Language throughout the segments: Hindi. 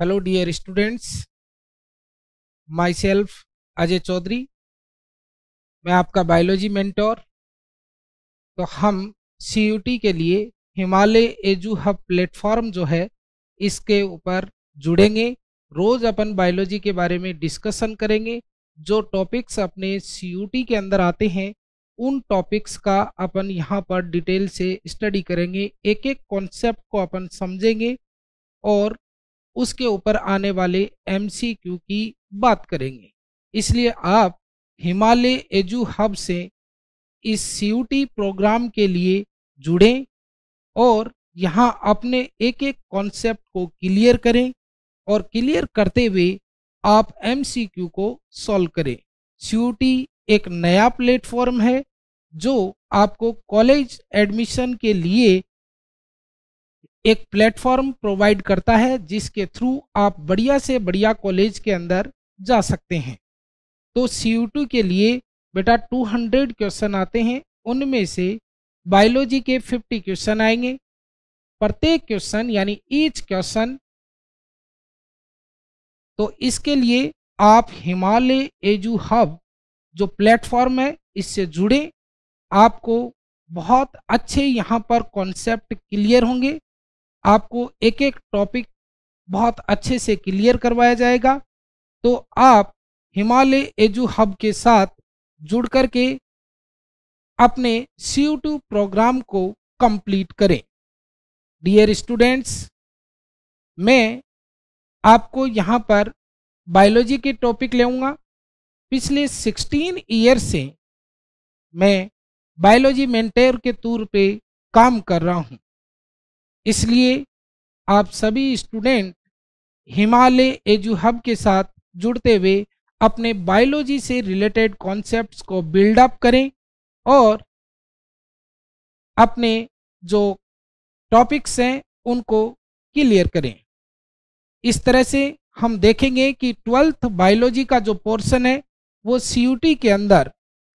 Hello dear students, myself Ajay Chaudhary, मैं आपका बायोलॉजी मेंटोर। तो हम CUT के लिए हिमालय एजू हब प्लेटफॉर्म जो है इसके ऊपर जुड़ेंगे। रोज़ अपन बायोलॉजी के बारे में डिस्कशन करेंगे। जो टॉपिक्स अपने CUT के अंदर आते हैं उन टॉपिक्स का अपन यहाँ पर डिटेल से स्टडी करेंगे। एक एक कॉन्सेप्ट को अपन समझेंगे और उसके ऊपर आने वाले MCQ की बात करेंगे। इसलिए आप हिमालय एजू हब से इस CUT प्रोग्राम के लिए जुड़ें और यहाँ अपने एक एक कॉन्सेप्ट को क्लियर करें और क्लियर करते हुए आप MCQ को सॉल्व करें। CUT एक नया प्लेटफॉर्म है जो आपको कॉलेज एडमिशन के लिए एक प्लेटफॉर्म प्रोवाइड करता है, जिसके थ्रू आप बढ़िया से बढ़िया कॉलेज के अंदर जा सकते हैं। तो CUT के लिए बेटा 200 क्वेश्चन आते हैं, उनमें से बायोलॉजी के 50 क्वेश्चन आएंगे। प्रत्येक क्वेश्चन यानी ईच क्वेश्चन, तो इसके लिए आप हिमालय एजू हब जो प्लेटफॉर्म है इससे जुड़े। आपको बहुत अच्छे यहाँ पर कॉन्सेप्ट क्लियर होंगे, आपको एक एक टॉपिक बहुत अच्छे से क्लियर करवाया जाएगा। तो आप हिमालय एजू हब के साथ जुड़ करके अपने CUT प्रोग्राम को कंप्लीट करें। डियर स्टूडेंट्स, मैं आपको यहाँ पर बायोलॉजी के टॉपिक लेऊंगा। पिछले 16 ईयर से मैं बायोलॉजी मेंटर के तौर पे काम कर रहा हूँ। इसलिए आप सभी स्टूडेंट हिमालय एजू हब के साथ जुड़ते हुए अपने बायोलॉजी से रिलेटेड कॉन्सेप्ट्स को बिल्डअप करें और अपने जो टॉपिक्स हैं उनको क्लियर करें। इस तरह से हम देखेंगे कि 12th बायोलॉजी का जो पोर्शन है वो CUT के अंदर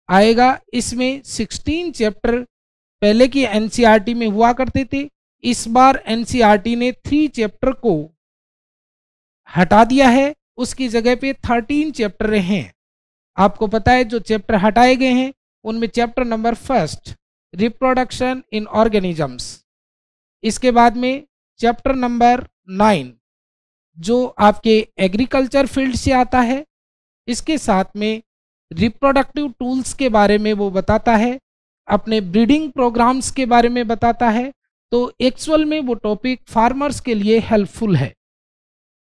आएगा। इसमें 16 चैप्टर पहले की NCERT में हुआ करते थे। इस बार NCERT ने 3 चैप्टर को हटा दिया है, उसकी जगह पे 13 चैप्टर हैं। आपको पता है जो चैप्टर हटाए गए हैं उनमें chapter number 1 reproduction in organisms, इसके बाद में चैप्टर नंबर 9 जो आपके एग्रीकल्चर फील्ड से आता है, इसके साथ में रिप्रोडक्टिव टूल्स के बारे में वो बताता है, अपने ब्रीडिंग प्रोग्राम्स के बारे में बताता है। तो एक्चुअल में वो टॉपिक फार्मर्स के लिए हेल्पफुल है।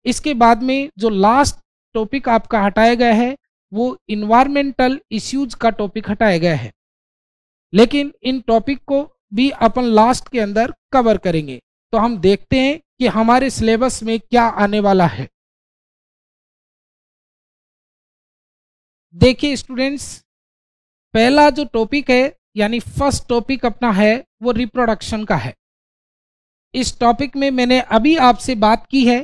इसके बाद में जो लास्ट टॉपिक आपका हटाया गया है वो इन्वायरमेंटल इश्यूज का टॉपिक हटाया गया है, लेकिन इन टॉपिक को भी अपन लास्ट के अंदर कवर करेंगे। तो हम देखते हैं कि हमारे सिलेबस में क्या आने वाला है। देखिए स्टूडेंट्स, पहला जो टॉपिक है यानी फर्स्ट टॉपिक अपना है वो रिप्रोडक्शन का है। इस टॉपिक में मैंने अभी आपसे बात की है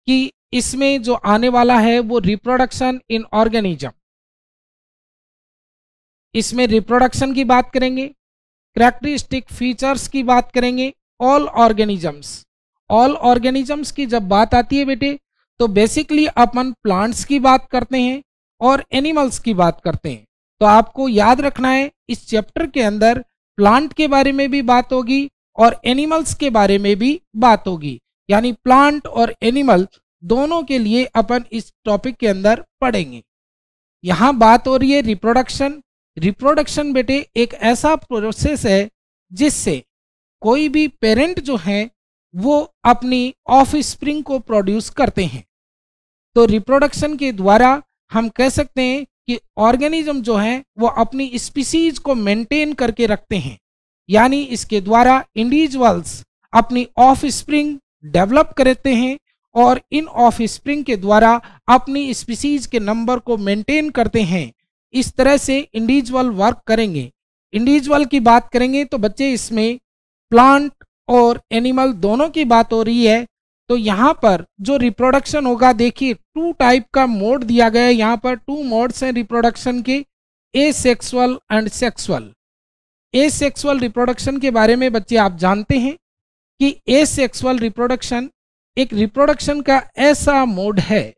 कि इसमें जो आने वाला है वो रिप्रोडक्शन इन ऑर्गेनिज्म। इसमें रिप्रोडक्शन की बात करेंगे, कैरेक्टरिस्टिक फीचर्स की बात करेंगे, ऑल ऑर्गेनिजम्स की जब बात आती है बेटे तो बेसिकली अपन प्लांट्स की बात करते हैं और एनिमल्स की बात करते हैं। तो आपको याद रखना है इस चैप्टर के अंदर प्लांट के बारे में भी बात होगी और एनिमल्स के बारे में भी बात होगी, यानी प्लांट और एनिमल दोनों के लिए अपन इस टॉपिक के अंदर पढ़ेंगे। यहाँ बात हो रही है रिप्रोडक्शन। रिप्रोडक्शन बेटे एक ऐसा प्रोसेस है जिससे कोई भी पेरेंट जो है वो अपनी ऑफ स्प्रिंग को प्रोड्यूस करते हैं। तो रिप्रोडक्शन के द्वारा हम कह सकते हैं कि ऑर्गेनिज्म जो है वो अपनी स्पीसीज को मेंटेन करके रखते हैं, यानी इसके द्वारा इंडिविजुअल्स अपनी ऑफ स्प्रिंग डेवलप करते हैं और इन ऑफ स्प्रिंग के द्वारा अपनी स्पीसीज के नंबर को मेंटेन करते हैं। इस तरह से इंडिविजुअल वर्क करेंगे। इंडिविजुअल की बात करेंगे तो बच्चे इसमें प्लांट और एनिमल दोनों की बात हो रही है। तो यहाँ पर जो रिप्रोडक्शन होगा, देखिए 2 टाइप का मोड दिया गया है। यहाँ पर 2 मोड्स हैं रिप्रोडक्शन के, asexual and sexual. Asexual reproduction के बारे में बच्चे आप जानते हैं कि एसेक्सुअल रिप्रोडक्शन एक रिप्रोडक्शन का ऐसा मोड है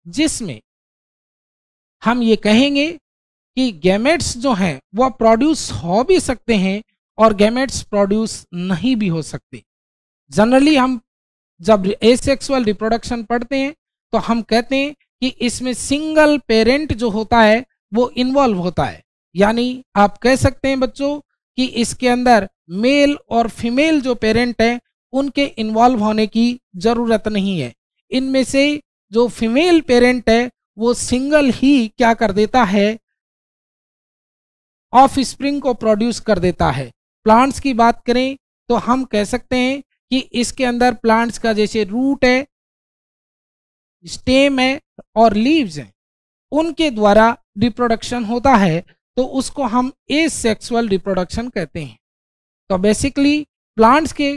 जिसमें हम ये कहेंगे कि गैमेट्स जो हैं वह प्रोड्यूस हो भी सकते हैं और गैमेट्स प्रोड्यूस नहीं भी हो सकते। जनरली हम जब एसेक्सुअल रिप्रोडक्शन पढ़ते हैं तो हम कहते हैं कि इसमें सिंगल पेरेंट जो होता है वो इन्वॉल्व होता है, यानी आप कह सकते हैं बच्चों कि इसके अंदर मेल और फीमेल जो पेरेंट हैं उनके इन्वॉल्व होने की ज़रूरत नहीं है। इनमें से जो फीमेल पेरेंट है वो सिंगल ही क्या कर देता है, ऑफ स्प्रिंग को प्रोड्यूस कर देता है। प्लांट्स की बात करें तो हम कह सकते हैं कि इसके अंदर प्लांट्स का जैसे रूट है, स्टेम है और लीव्स हैं, उनके द्वारा रिप्रोडक्शन होता है, तो उसको हम एसेक्सुअल रिप्रोडक्शन कहते हैं। तो बेसिकली प्लांट्स के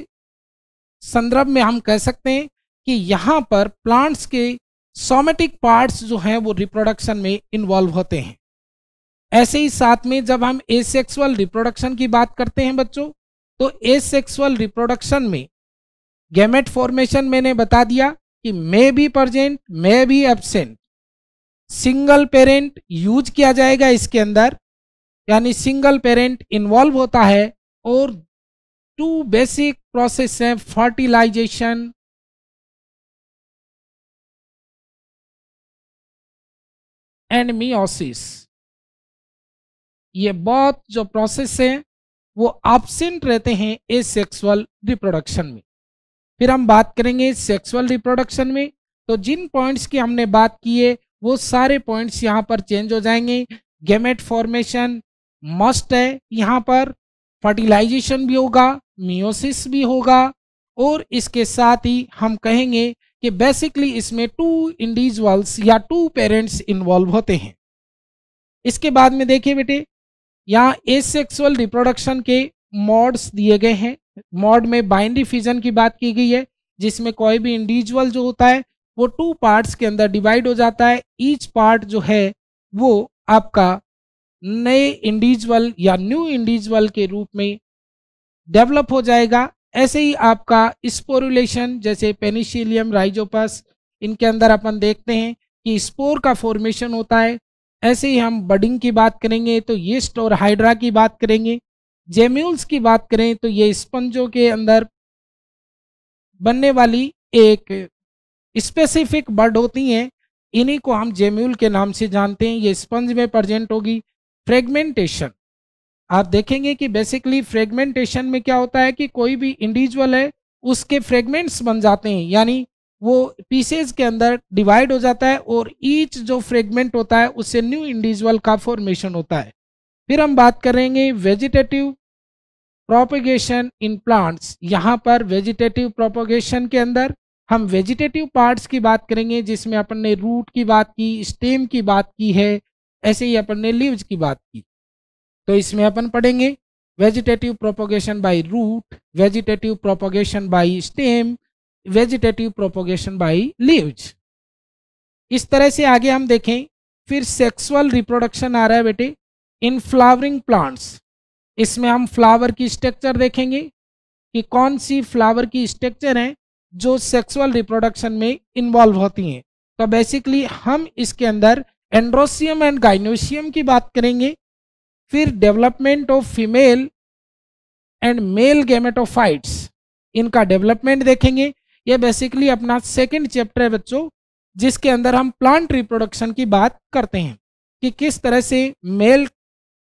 संदर्भ में हम कह सकते हैं कि यहाँ पर प्लांट्स के सोमेटिक पार्ट्स जो हैं वो रिप्रोडक्शन में इन्वॉल्व होते हैं। ऐसे ही साथ में जब हम एसेक्सुअल रिप्रोडक्शन की बात करते हैं बच्चों, तो एसेक्सुअल रिप्रोडक्शन में गैमेट फॉर्मेशन मैंने बता दिया कि may be present may be absent. Single parent use किया जाएगा इसके अंदर, यानी सिंगल पेरेंट इन्वॉल्व होता है। और टू बेसिक प्रोसेस हैं फर्टिलाइजेशन एंड मियोसिस। ये बहुत जो प्रोसेस हैं वो एब्सेंट रहते हैं एसेक्सुअल रिप्रोडक्शन में। फिर हम बात करेंगे सेक्सुअल रिप्रोडक्शन में, तो जिन पॉइंट्स की हमने बात की है वो सारे पॉइंट्स यहाँ पर चेंज हो जाएंगे। गैमेट फॉर्मेशन मस्ट है, यहाँ पर फर्टिलाइजेशन भी होगा, मियोसिस भी होगा, और इसके साथ ही हम कहेंगे कि बेसिकली इसमें टू इंडिविजुअल्स या टू पेरेंट्स इन्वॉल्व होते हैं। इसके बाद में देखिए बेटे, यहाँ एसेक्सुअल रिप्रोडक्शन के मोड्स दिए गए हैं। मोड में बाइनरी फिजन की बात की गई है, जिसमें कोई भी इंडिविजुअल जो होता है वो टू पार्ट्स के अंदर डिवाइड हो जाता है। ईच पार्ट जो है वो आपका नए इंडिविजुअल या न्यू इंडिविजुअल के रूप में डेवलप हो जाएगा। ऐसे ही आपका स्पोरुलेशन, जैसे पेनिसिलियम, राइजोपस, इनके अंदर अपन देखते हैं कि स्पोर का फॉर्मेशन होता है। ऐसे ही हम बडिंग की बात करेंगे तो यीस्ट और हाइड्रा की बात करेंगे। जेम्यूल्स की बात करें तो ये स्पंजों के अंदर बनने वाली एक स्पेसिफिक बर्ड होती हैं, इन्हीं को हम जेम्यूल के नाम से जानते हैं। ये स्पंज में प्रेजेंट होगी। फ्रेगमेंटेशन, आप देखेंगे कि बेसिकली फ्रेगमेंटेशन में क्या होता है कि कोई भी इंडिविजुअल है उसके फ्रेगमेंट्स बन जाते हैं, यानी वो पीसेज के अंदर डिवाइड हो जाता है और ईच जो फ्रेगमेंट होता है उससे न्यू इंडिविजुअल का फॉर्मेशन होता है। फिर हम बात करेंगे वेजिटेटिव प्रोपगेशन इन प्लांट्स। यहाँ पर वेजिटेटिव प्रोपगेशन के अंदर हम वेजिटेटिव पार्ट्स की बात करेंगे, जिसमें अपन ने रूट की बात की, स्टेम की बात की है, ऐसे ही अपन ने लीव्स की बात की। तो इसमें अपन पढ़ेंगे vegetative propagation by root, vegetative propagation by stem, vegetative propagation by leaves. इस तरह से आगे हम देखें। फिर सेक्सुअल रिप्रोडक्शन आ रहा है बेटे इन फ्लावरिंग प्लांट्स। इसमें हम फ्लावर की स्ट्रक्चर देखेंगे कि कौन सी फ्लावर की स्ट्रक्चर है जो सेक्सुअल रिप्रोडक्शन में इन्वॉल्व होती हैं। तो बेसिकली हम इसके अंदर एंड्रोसियम एंड गाइनोसियम की बात करेंगे। फिर development of female and male gametophytes, इनका डेवलपमेंट देखेंगे। यह बेसिकली अपना सेकंड चैप्टर है बच्चों, जिसके अंदर हम प्लांट रिप्रोडक्शन की बात करते हैं कि किस तरह से मेल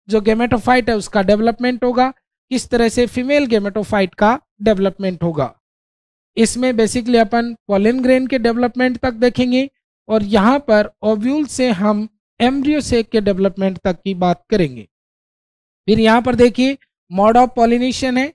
जो गैमेटोफाइट है उसका डेवलपमेंट होगा, किस तरह से फीमेल गैमेटोफाइट का डेवलपमेंट होगा। इसमें बेसिकली अपन पॉलन ग्रेन के डेवलपमेंट तक देखेंगे और यहाँ पर ओव्यूल से हम एम्ब्रियो सेक के डेवलपमेंट तक की बात करेंगे। फिर यहाँ पर देखिए मोड ऑफ पॉलिनेशन है,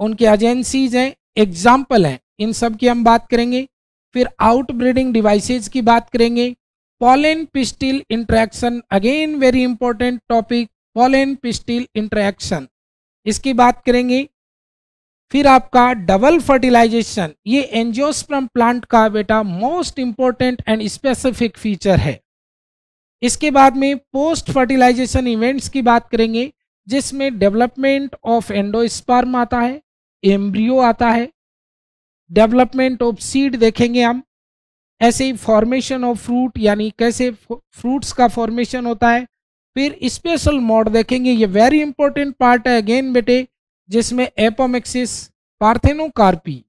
उनके एजेंसीज हैं, एग्जाम्पल हैं, इन सब की हम बात करेंगे। फिर आउट ब्रीडिंग डिवाइसेज की बात करेंगे। Pollen pistil interaction, again very important topic, pollen pistil interaction, इसकी बात करेंगे। फिर आपका डबल फर्टिलाइजेशन, ये एंजियोस्पर्म प्लांट का बेटा most important and specific feature है। इसके बाद में पोस्ट फर्टिलाइजेशन इवेंट्स की बात करेंगे, जिसमें डेवलपमेंट ऑफ एंडोस्पर्म आता है, एम्ब्रियो आता है, डेवलपमेंट ऑफ सीड देखेंगे हम, ऐसे ही फॉर्मेशन ऑफ फ्रूट यानी कैसे फ्रूट्स का फॉर्मेशन होता है। फिर स्पेशल मोड देखेंगे, ये वेरी इंपॉर्टेंट पार्ट है अगेन बेटे, जिसमें एपोमिक्सिस, पार्थेनोकार्पी,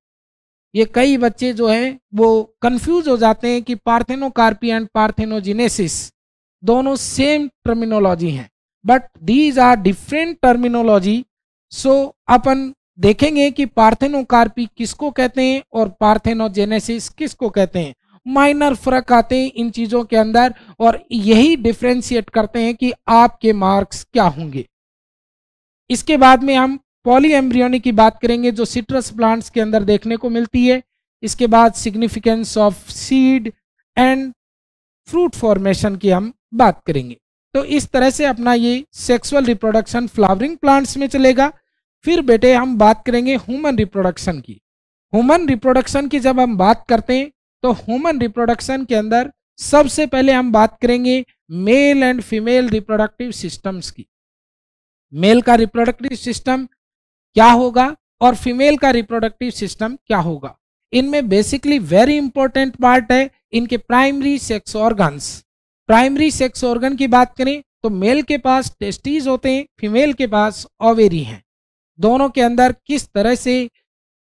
ये कई बच्चे जो हैं वो कंफ्यूज हो जाते हैं कि पार्थेनोकार्पी एंड पार्थेनोजेनेसिस दोनों सेम टर्मिनोलॉजी हैं, but these are different terminology. So अपन देखेंगे कि पार्थेनोकार्पी किसको कहते हैं और पार्थेनोजेनेसिस किसको कहते हैं। माइनर फर्क आते हैं इन चीजों के अंदर और यही डिफ्रेंशिएट करते हैं कि आपके मार्क्स क्या होंगे। इसके बाद में हम पॉली एम्ब्रियोनी की बात करेंगे जो सिट्रस प्लांट्स के अंदर देखने को मिलती है। इसके बाद significance of seed and fruit formation की हम बात करेंगे। तो इस तरह से अपना ये सेक्सुअल रिप्रोडक्शन फ्लावरिंग प्लांट्स में चलेगा। फिर बेटे हम बात करेंगे ह्यूमन रिप्रोडक्शन की। ह्यूमन रिप्रोडक्शन की जब हम बात करते हैं तो ह्यूमन रिप्रोडक्शन के अंदर सबसे पहले हम बात करेंगे male and female reproductive systems की। मेल का रिप्रोडक्टिव सिस्टम क्या होगा और फीमेल का रिप्रोडक्टिव सिस्टम क्या होगा। इनमें बेसिकली वेरी इंपॉर्टेंट पार्ट है इनके primary sex organs. Primary sex organ की बात करें तो मेल के पास टेस्टिस होते हैं, फीमेल के पास ओवेरी हैं। दोनों के अंदर किस तरह से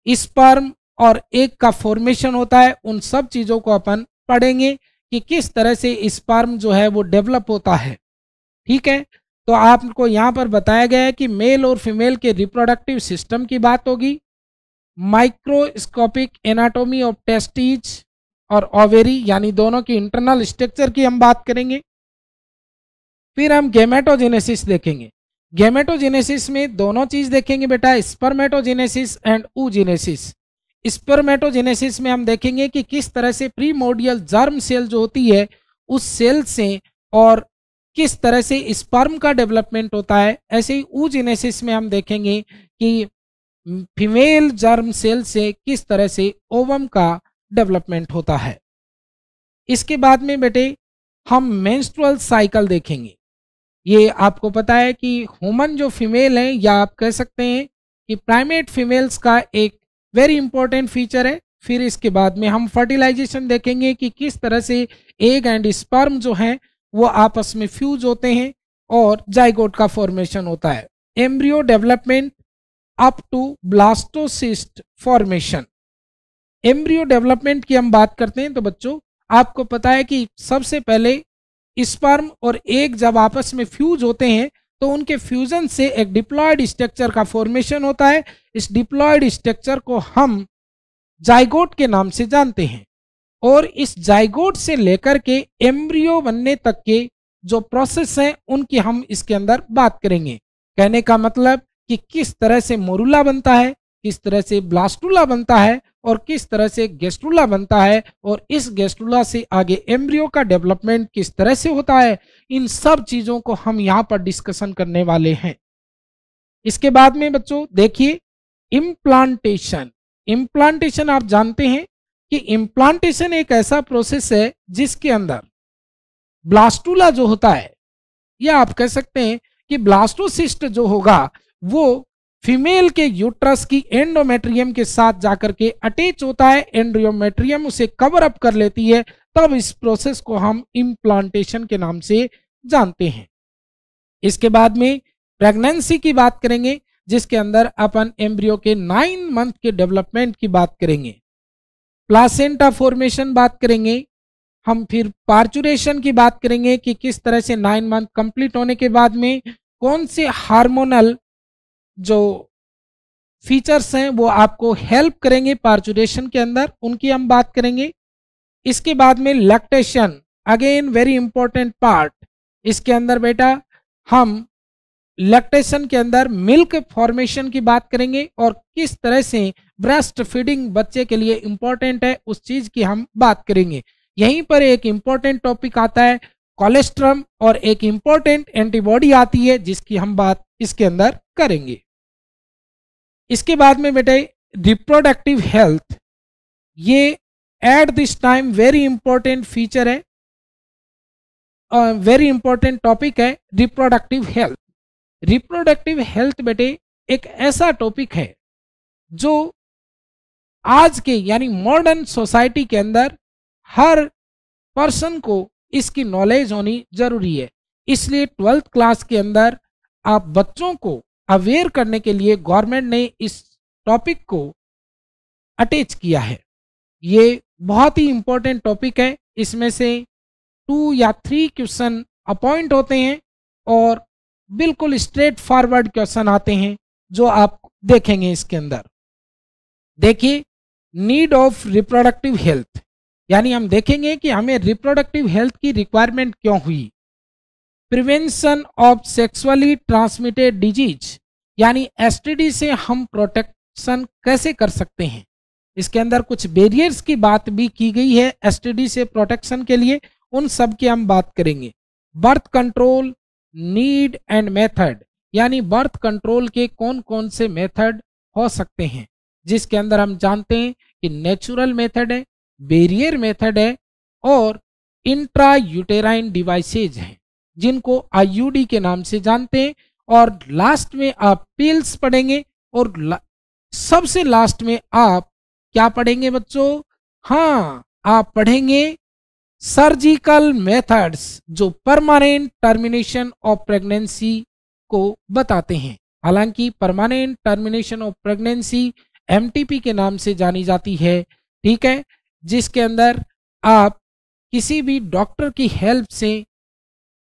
स्पर्म और एग का फॉर्मेशन होता है उन सब चीजों को अपन पढ़ेंगे कि किस तरह से स्पर्म जो है वो डेवलप होता है। ठीक है, तो आपको यहाँ पर बताया गया है कि मेल और फीमेल के रिप्रोडक्टिव सिस्टम की बात होगी, माइक्रोस्कोपिक एनाटॉमी ऑफ टेस्टिस और ओवेरी यानी दोनों की इंटरनल स्ट्रक्चर की हम बात करेंगे। फिर हम गैमेटोजेनेसिस देखेंगे। गैमेटोजेनेसिस में दोनों चीज देखेंगे बेटा, स्पर्मेटोजेनेसिस एंड oogenesis। स्पर्मेटोजेनेसिस में हम देखेंगे कि किस तरह से प्रीमोर्डियल जर्म सेल जो होती है उस सेल से और किस तरह से स्पर्म का डेवलपमेंट होता है। ऐसे ही oogenesis में हम देखेंगे कि फीमेल जर्म सेल से किस तरह से ओवम का डेवलपमेंट होता है। इसके बाद में बेटे हम मेंस्ट्रुअल साइकिल देखेंगे। ये आपको पता है कि ह्यूमन जो फीमेल है या आप कह सकते हैं कि प्राइमेट फीमेल्स का एक वेरी इंपॉर्टेंट फीचर है। फिर इसके बाद में हम फर्टिलाइजेशन देखेंगे कि किस तरह से एग एंड स्पर्म जो हैं वो आपस में फ्यूज होते हैं और जाइगोट का फॉर्मेशन होता है। Embryo development up to blastocyst formation. Embryo development की हम बात करते हैं तो बच्चों आपको पता है कि सबसे पहले स्पर्म और एग जब आपस में फ्यूज होते हैं तो उनके फ्यूजन से एक डिप्लॉयड स्ट्रक्चर का फॉर्मेशन होता है। इस डिप्लॉयड स्ट्रक्चर को हम जाइगोट के नाम से जानते हैं और इस जाइगोट से लेकर के एम्ब्रियो बनने तक के जो प्रोसेस हैं उनकी हम इसके अंदर बात करेंगे। कहने का मतलब कि किस तरह से मोरुला बनता है, किस तरह से ब्लास्टुला बनता है और किस तरह से गेस्ट्रुला बनता है और इस गेस्ट्रुला से आगे एम्ब्रियो का डेवलपमेंट किस तरह से होता है, इन सब चीजों को हम यहाँ पर डिस्कशन करने वाले हैं। इसके बाद में बच्चों देखिए इम्प्लांटेशन। इम्प्लांटेशन आप जानते हैं कि इम्प्लांटेशन एक ऐसा प्रोसेस है जिसके अंदर ब्लास्टुला जो होता है या आप कह सकते हैं कि ब्लास्टोसिस्ट जो होगा वो फीमेल के यूट्रस की एंडोमेट्रियम के साथ जाकर के अटैच होता है, एंडोमेट्रियम उसे कवर अप कर लेती है, तब इस प्रोसेस को हम इम्प्लांटेशन के नाम से जानते हैं। इसके बाद में प्रेगनेंसी की बात करेंगे जिसके अंदर अपन एम्ब्रियो के 9 मंथ के डेवलपमेंट की बात करेंगे, प्लासेंटा फॉर्मेशन बात करेंगे हम, फिर पार्चुरेशन की बात करेंगे कि किस तरह से 9 मंथ कंप्लीट होने के बाद में कौन से हार्मोनल जो फीचर्स हैं वो आपको हेल्प करेंगे पार्चुरेशन के अंदर, उनकी हम बात करेंगे। इसके बाद में lactation, again very important part. इसके अंदर बेटा हम लैक्टेशन के अंदर मिल्क फॉर्मेशन की बात करेंगे और किस तरह से ब्रेस्ट फीडिंग बच्चे के लिए इंपॉर्टेंट है उस चीज की हम बात करेंगे। यहीं पर एक इंपॉर्टेंट टॉपिक आता है कोलेस्ट्रम और एक इंपॉर्टेंट एंटीबॉडी आती है जिसकी हम बात इसके अंदर करेंगे। इसके बाद में बेटे रिप्रोडक्टिव हेल्थ, ये at this time very important feature है, वेरी इंपॉर्टेंट टॉपिक है रिप्रोडक्टिव हेल्थ। रिप्रोडक्टिव हेल्थ बेटे एक ऐसा टॉपिक है जो आज के यानी मॉडर्न सोसाइटी के अंदर हर पर्सन को इसकी नॉलेज होनी जरूरी है। इसलिए 12th क्लास के अंदर आप बच्चों को अवेयर करने के लिए गवर्नमेंट ने इस टॉपिक को अटैच किया है। ये बहुत ही इंपॉर्टेंट टॉपिक है। इसमें से 2 या 3 क्वेश्चन अपॉइंट होते हैं और बिल्कुल स्ट्रेट फॉरवर्ड क्वेश्चन आते हैं जो आप देखेंगे इसके अंदर। देखिए, नीड ऑफ रिप्रोडक्टिव हेल्थ, यानी हम देखेंगे कि हमें रिप्रोडक्टिव हेल्थ की रिक्वायरमेंट क्यों हुई। Prevention of sexually transmitted disease, यानी एसटीडी से हम प्रोटेक्शन कैसे कर सकते हैं। इसके अंदर कुछ बैरियर्स की बात भी की गई है एसटीडी से प्रोटेक्शन के लिए, उन सब की हम बात करेंगे। Birth control need and method, यानी बर्थ कंट्रोल के कौन कौन से मेथड हो सकते हैं, जिसके अंदर हम जानते हैं कि नेचुरल मेथड है, बैरियर मेथड है और इंट्रा यूटेराइन डिवाइसेज हैं जिनको आईयूडी के नाम से जानते हैं। और लास्ट में आप पिल्स पढ़ेंगे और सबसे लास्ट में आप क्या पढ़ेंगे बच्चों? हाँ, आप पढ़ेंगे सर्जिकल मेथड्स जो परमानेंट टर्मिनेशन ऑफ प्रेगनेंसी को बताते हैं। हालांकि permanent termination of pregnancy MTP के नाम से जानी जाती है, ठीक है, जिसके अंदर आप किसी भी डॉक्टर की हेल्प से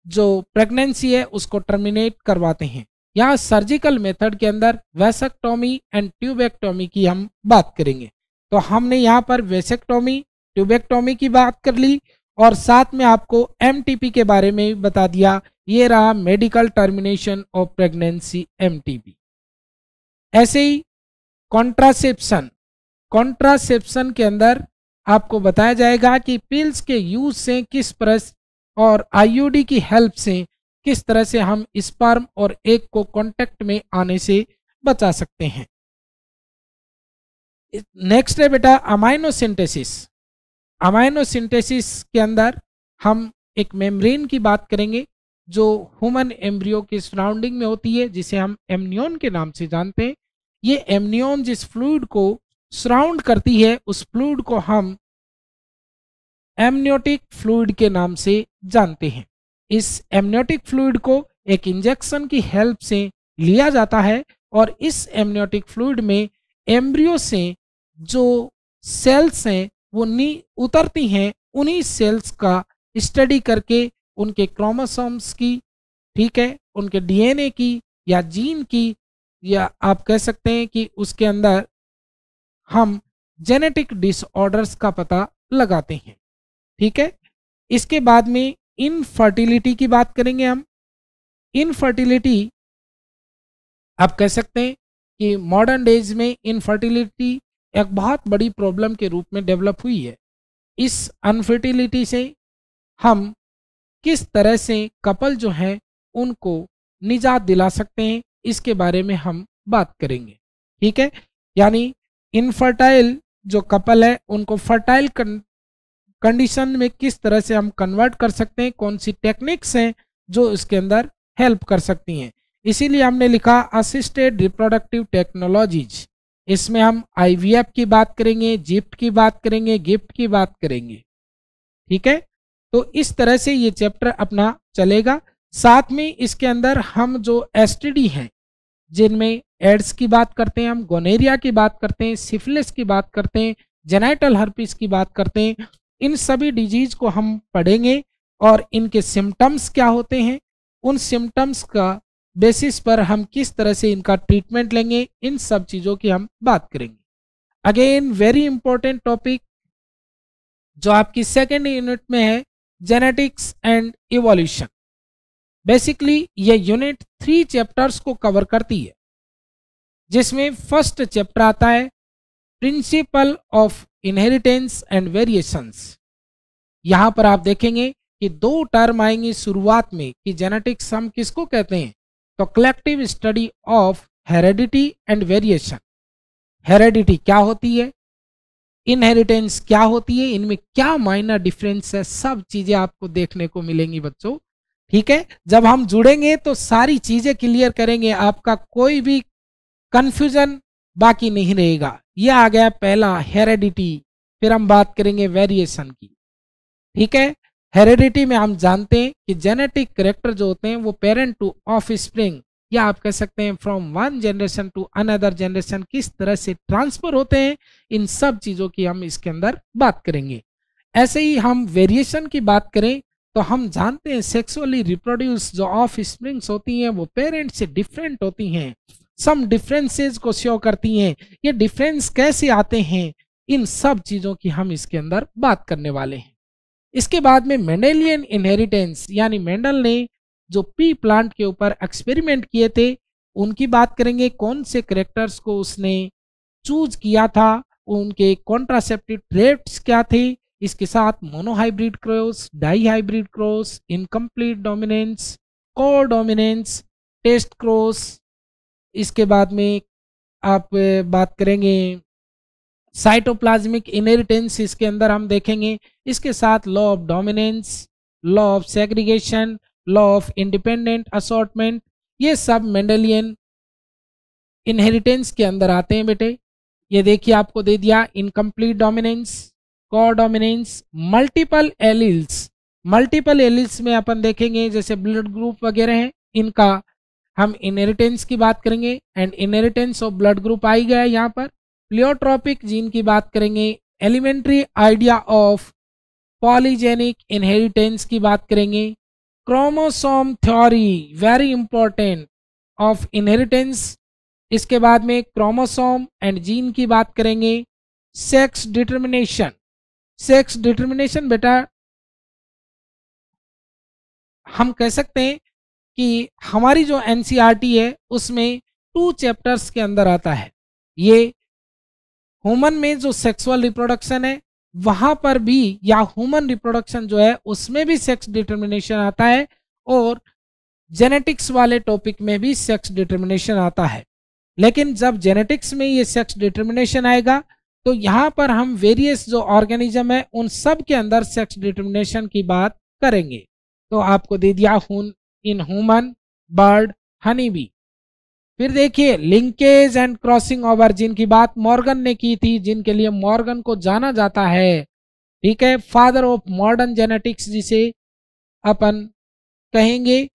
जो प्रेगनेंसी है उसको टर्मिनेट करवाते हैं। यहाँ सर्जिकल मेथड के अंदर वेसेक्टोमी एंड ट्यूबेक्टोमी की हम बात करेंगे। तो हमने यहाँ पर वेसेक्टोमी ट्यूबेक्टोमी की बात कर ली और साथ में आपको एमटीपी के बारे में भी बता दिया। ये रहा medical termination of pregnancy MTP. ऐसे ही कॉन्ट्रासेप्शन, कॉन्ट्रासेप्शन के अंदर आपको बताया जाएगा कि पिल्स के यूज से किस तरह और आईयूडी की हेल्प से किस तरह से हम स्पर्म और एग को कांटेक्ट में आने से बचा सकते हैं। नेक्स्ट है बेटा अमाइनो सिंथेसिस। अमाइनो सिंथेसिस के अंदर हम एक मेम्ब्रेन की बात करेंगे जो ह्यूमन एम्ब्रियो के सराउंडिंग में होती है, जिसे हम एमनियन के नाम से जानते हैं। ये एमनियन जिस फ्लूइड को सराउंड करती है उस फ्लूइड को हम एमनियोटिक फ्लूइड के नाम से जानते हैं। इस एमनियोटिक फ्लूइड को एक इंजेक्शन की हेल्प से लिया जाता है और इस एमनियोटिक फ्लूइड में एम्ब्रियो से जो सेल्स हैं वो उतरती हैं, उन्हीं सेल्स का स्टडी करके उनके क्रोमोसोम्स की, ठीक है, उनके डीएनए की या जीन की, या आप कह सकते हैं कि उसके अंदर हम जेनेटिक डिसऑर्डर्स का पता लगाते हैं, ठीक है। इसके बाद में इनफर्टिलिटी की बात करेंगे हम। इनफर्टिलिटी आप कह सकते हैं कि मॉडर्न डेज में इनफर्टिलिटी एक बहुत बड़ी प्रॉब्लम के रूप में डेवलप हुई है। इस अनफर्टिलिटी से हम किस तरह से कपल जो हैं उनको निजात दिला सकते हैं, इसके बारे में हम बात करेंगे, ठीक है। यानी इनफर्टाइल जो कपल है उनको फर्टाइल कंडीशन में किस तरह से हम कन्वर्ट कर सकते हैं, कौन सी टेक्निक्स हैं जो इसके अंदर हेल्प कर सकती हैं। इसीलिए हमने लिखा असिस्टेड रिप्रोडक्टिव टेक्नोलॉजीज। इसमें हम आईवीएफ की बात करेंगे, जिफ्ट की बात करेंगे, गिफ्ट की बात करेंगे, ठीक है। तो इस तरह से ये चैप्टर अपना चलेगा। साथ में इसके अंदर हम जो एसटीडी हैं जिनमें एड्स की बात करते हैं, हम गोनेरिया की बात करते हैं, सिफिलिस की बात करते हैं, जेनाइटल हर्पिस की बात करते हैं, इन सभी डिजीज को हम पढ़ेंगे और इनके सिम्टम्स क्या होते हैं, उन सिम्टम्स का बेसिस पर हम किस तरह से इनका ट्रीटमेंट लेंगे, इन सब चीज़ों की हम बात करेंगे। अगेन वेरी इंपॉर्टेंट टॉपिक जो आपकी सेकेंड यूनिट में है, जेनेटिक्स एंड इवोल्यूशन। बेसिकली ये यूनिट 3 चैप्टर्स को कवर करती है, जिसमें फर्स्ट चैप्टर आता है principle of inheritance and variations. यहां पर आप देखेंगे कि 2 टर्म आएंगे शुरुआत में कि जेनेटिक्स हम किसको कहते हैं, तो collective study of heredity and variation. Heredity क्या होती है, इनहेरिटेंस क्या होती है, इनमें क्या माइनर डिफरेंस है, सब चीजें आपको देखने को मिलेंगी बच्चों, ठीक है। जब हम जुड़ेंगे तो सारी चीजें क्लियर करेंगे, आपका कोई भी कंफ्यूजन बाकी नहीं रहेगा। ये आ गया पहला हेरेडिटी। फिर हम बात करेंगे वेरिएशन की। ठीक है, हेरेडिटी में हम जानते हैं कि जेनेटिक करेक्टर जो होते हैं वो पेरेंट टू ऑफ स्प्रिंग, या आप कह सकते हैं from one generation to another generation किस तरह से ट्रांसफर होते हैं, इन सब चीज़ों की हम इसके अंदर बात करेंगे। ऐसे ही हम वेरिएशन की बात करें तो हम जानते हैं सेक्सुअली रिप्रोड्यूस जो ऑफ स्प्रिंग्स होती हैं वो पेरेंट से डिफरेंट होती हैं, सम डिफरेंसेस को शो करती हैं। ये डिफरेंस कैसे आते हैं, इन सब चीज़ों की हम इसके अंदर बात करने वाले हैं। इसके बाद में मेंडेलियन इनहेरिटेंस, यानी मेंडल ने जो पी प्लांट के ऊपर एक्सपेरिमेंट किए थे उनकी बात करेंगे। कौन से करेक्टर्स को उसने चूज किया था, उनके कॉन्ट्रासेप्टिव ट्रेट्स क्या थे, इसके साथ monohybrid cross, dihybrid cross, incomplete dominance, codominance, test cross. इसके बाद में आप बात करेंगे साइटोप्लाज्मिक इनहेरिटेंस, इसके अंदर हम देखेंगे। इसके साथ law of dominance, law of segregation, law of independent assortment, ये सब मेंडेलियन इनहेरिटेंस के अंदर आते हैं बेटे। ये देखिए आपको दे दिया इनकम्प्लीट डोमिनेंस, को dominance, multiple alleles. Multiple alleles में अपन देखेंगे जैसे ब्लड ग्रुप वगैरह हैं, इनका हम इनहेरिटेंस की बात करेंगे। And inheritance of blood group आई गया यहाँ पर। प्लियोट्रोपिक जीन की बात करेंगे। Elementary idea of polygenic inheritance की बात करेंगे। Chromosome theory very important of inheritance. इसके बाद में क्रोमोसोम एंड जीन की बात करेंगे। सेक्स डिटर्मिनेशन, सेक्स डिटर्मिनेशन बेटा हम कह सकते हैं कि हमारी जो एनसीईआरटी है उसमें 2 चैप्टर्स के अंदर आता है। ये ह्यूमन में जो सेक्सुअल रिप्रोडक्शन है वहां पर भी, या ह्यूमन रिप्रोडक्शन जो है उसमें भी सेक्स डिटर्मिनेशन आता है, और जेनेटिक्स वाले टॉपिक में भी सेक्स डिटर्मिनेशन आता है। लेकिन जब जेनेटिक्स में ये सेक्स डिटर्मिनेशन आएगा तो यहाँ पर हम वेरियस जो ऑर्गेनिज्म है उन सब के अंदर सेक्स डिटर्मिनेशन की बात करेंगे। तो आपको दे दिया in human, bird, honey bee. फिर देखिए लिंकेज एंड क्रॉसिंग ओवर, जिनकी बात मॉर्गन ने की थी, जिनके लिए मॉर्गन को जाना जाता है। ठीक है, फादर ऑफ मॉडर्न जेनेटिक्स जिसे अपन कहेंगे,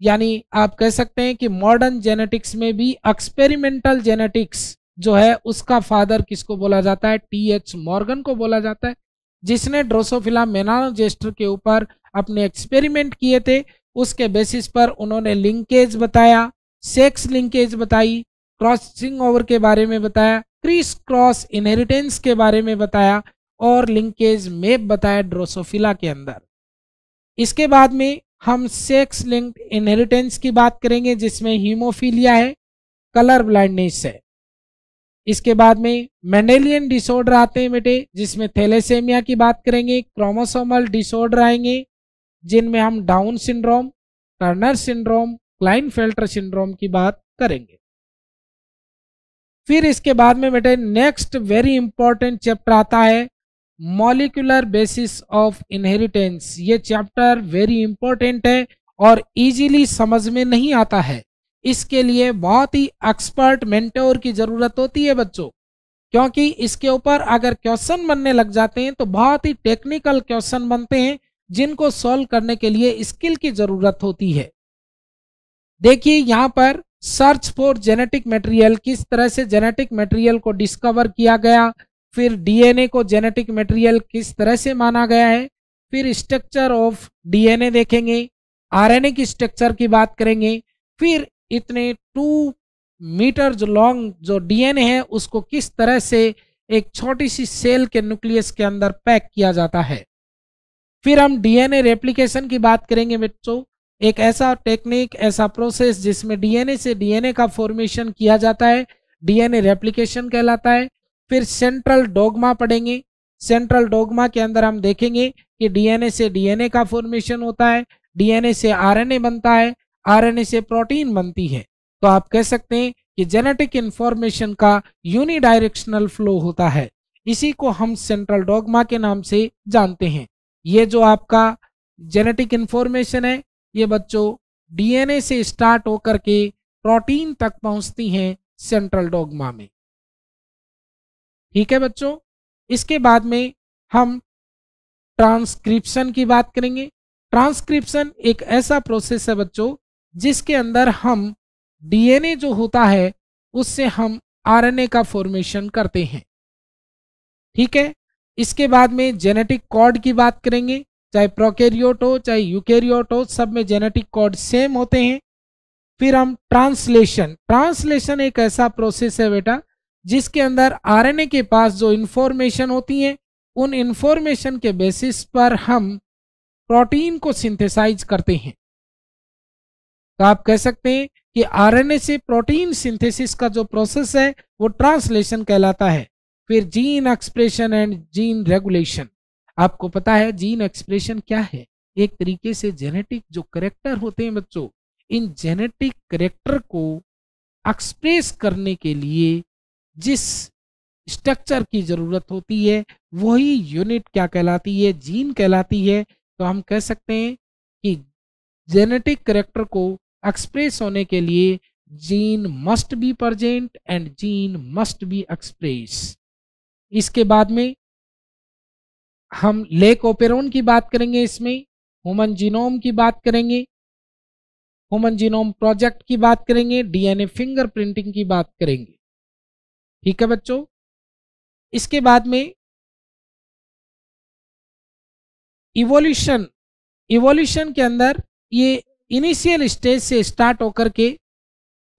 यानी आप कह सकते हैं कि मॉडर्न जेनेटिक्स में भी एक्सपेरिमेंटल जेनेटिक्स जो है उसका फादर किसको बोला जाता है, टीएच मॉर्गन को बोला जाता है, जिसने ड्रोसोफिला मेलानोजेस्टर के ऊपर अपने एक्सपेरिमेंट किए थे। उसके बेसिस पर उन्होंने लिंकेज बताया, सेक्स लिंकेज बताई, क्रॉसिंग ओवर के बारे में बताया, क्रिस क्रॉस इनहेरिटेंस के बारे में बताया, और लिंकेज मैप बताया ड्रोसोफिला के अंदर। इसके बाद में हम सेक्स लिंक्ड इनहेरिटेंस की बात करेंगे जिसमें हीमोफीलिया है, कलर ब्लाइंडनेस है। इसके बाद में मेंडेलियन डिसऑर्डर आते हैं बेटे, जिसमें थैलेसेमिया की बात करेंगे। क्रोमोसोमल डिसऑर्डर आएंगे जिनमें हम down syndrome, Turner syndrome, Klinefelter syndrome की बात करेंगे। फिर इसके बाद में बेटे नेक्स्ट वेरी इंपॉर्टेंट चैप्टर आता है मॉलिक्यूलर बेसिस ऑफ इनहेरिटेंस। ये चैप्टर वेरी इंपॉर्टेंट है और इजीली समझ में नहीं आता है। इसके लिए बहुत ही एक्सपर्ट मेंटोर की जरूरत होती है बच्चों, क्योंकि इसके ऊपर अगर क्वेश्चन बनने लग जाते हैं तो बहुत ही टेक्निकल क्वेश्चन बनते हैं जिनको सॉल्व करने के लिए स्किल की जरूरत होती है। देखिए यहाँ पर सर्च फॉर जेनेटिक मटेरियल, किस तरह से जेनेटिक मटेरियल को डिस्कवर किया गया, फिर डीएनए को जेनेटिक मटेरियल किस तरह से माना गया है, फिर स्ट्रक्चर ऑफ डीएनए देखेंगे, आरएनए की स्ट्रक्चर की बात करेंगे, फिर इतने 2 मीटर जो लॉन्ग जो डीएनए है उसको किस तरह से एक छोटी सी सेल के न्यूक्लियस के अंदर पैक किया जाता है। फिर हम डीएनए रेप्लिकेशन की बात करेंगे बच्चों, एक ऐसा टेक्निक, ऐसा प्रोसेस जिसमें डीएनए से डीएनए का फॉर्मेशन किया जाता है, डीएनए रेप्लिकेशन कहलाता है। फिर सेंट्रल डोगमा पढ़ेंगे। सेंट्रल डोगमा के अंदर हम देखेंगे कि डीएनए से डीएनए का फॉर्मेशन होता है, डीएनए से आरएनए बनता है, आरएनए से प्रोटीन बनती है। तो आप कह सकते हैं कि जेनेटिक इंफॉर्मेशन का यूनिडायरेक्शनल फ्लो होता है। इसी को हम सेंट्रल डोगमा के नाम से जानते हैं। ये जो आपका जेनेटिक इंफॉर्मेशन है ये बच्चों डीएनए से स्टार्ट होकर के प्रोटीन तक पहुंचती हैं सेंट्रल डोगमा में। ठीक है बच्चों। इसके बाद में हम ट्रांसक्रिप्शन की बात करेंगे। ट्रांसक्रिप्शन एक ऐसा प्रोसेस है बच्चों जिसके अंदर हम डीएनए जो होता है उससे हम आरएनए का फॉर्मेशन करते हैं। ठीक है। इसके बाद में जेनेटिक कोड की बात करेंगे। चाहे प्रोकैरियोट हो चाहे यूकैरियोट हो, सब में जेनेटिक कोड सेम होते हैं। फिर हम ट्रांसलेशन, ट्रांसलेशन एक ऐसा प्रोसेस है बेटा जिसके अंदर आरएनए के पास जो इंफॉर्मेशन होती है उन इंफॉर्मेशन के बेसिस पर हम प्रोटीन को सिंथेसाइज करते हैं। तो आप कह सकते हैं कि आरएनए से प्रोटीन सिंथेसिस का जो प्रोसेस है वो ट्रांसलेशन कहलाता है। फिर gene expression and gene regulation. आपको पता है जीन एक्सप्रेशन क्या है? एक तरीके से जेनेटिक जो करेक्टर होते हैं बच्चों, इन जेनेटिक करेक्टर को एक्सप्रेस करने के लिए जिस स्ट्रक्चर की जरूरत होती है वही यूनिट क्या कहलाती है? जीन कहलाती है। तो हम कह सकते हैं कि जेनेटिक करेक्टर को एक्सप्रेस होने के लिए gene must be present and gene must be express. इसके बाद में हम लेक ओपेरोन की बात करेंगे, इसमें ह्यूमन जीनोम की बात करेंगे, ह्यूमन जीनोम प्रोजेक्ट की बात करेंगे, डीएनए फिंगरप्रिंटिंग की बात करेंगे। ठीक है बच्चों। इसके बाद में इवोल्यूशन, इवोल्यूशन के अंदर ये इनिशियल स्टेज से स्टार्ट होकर के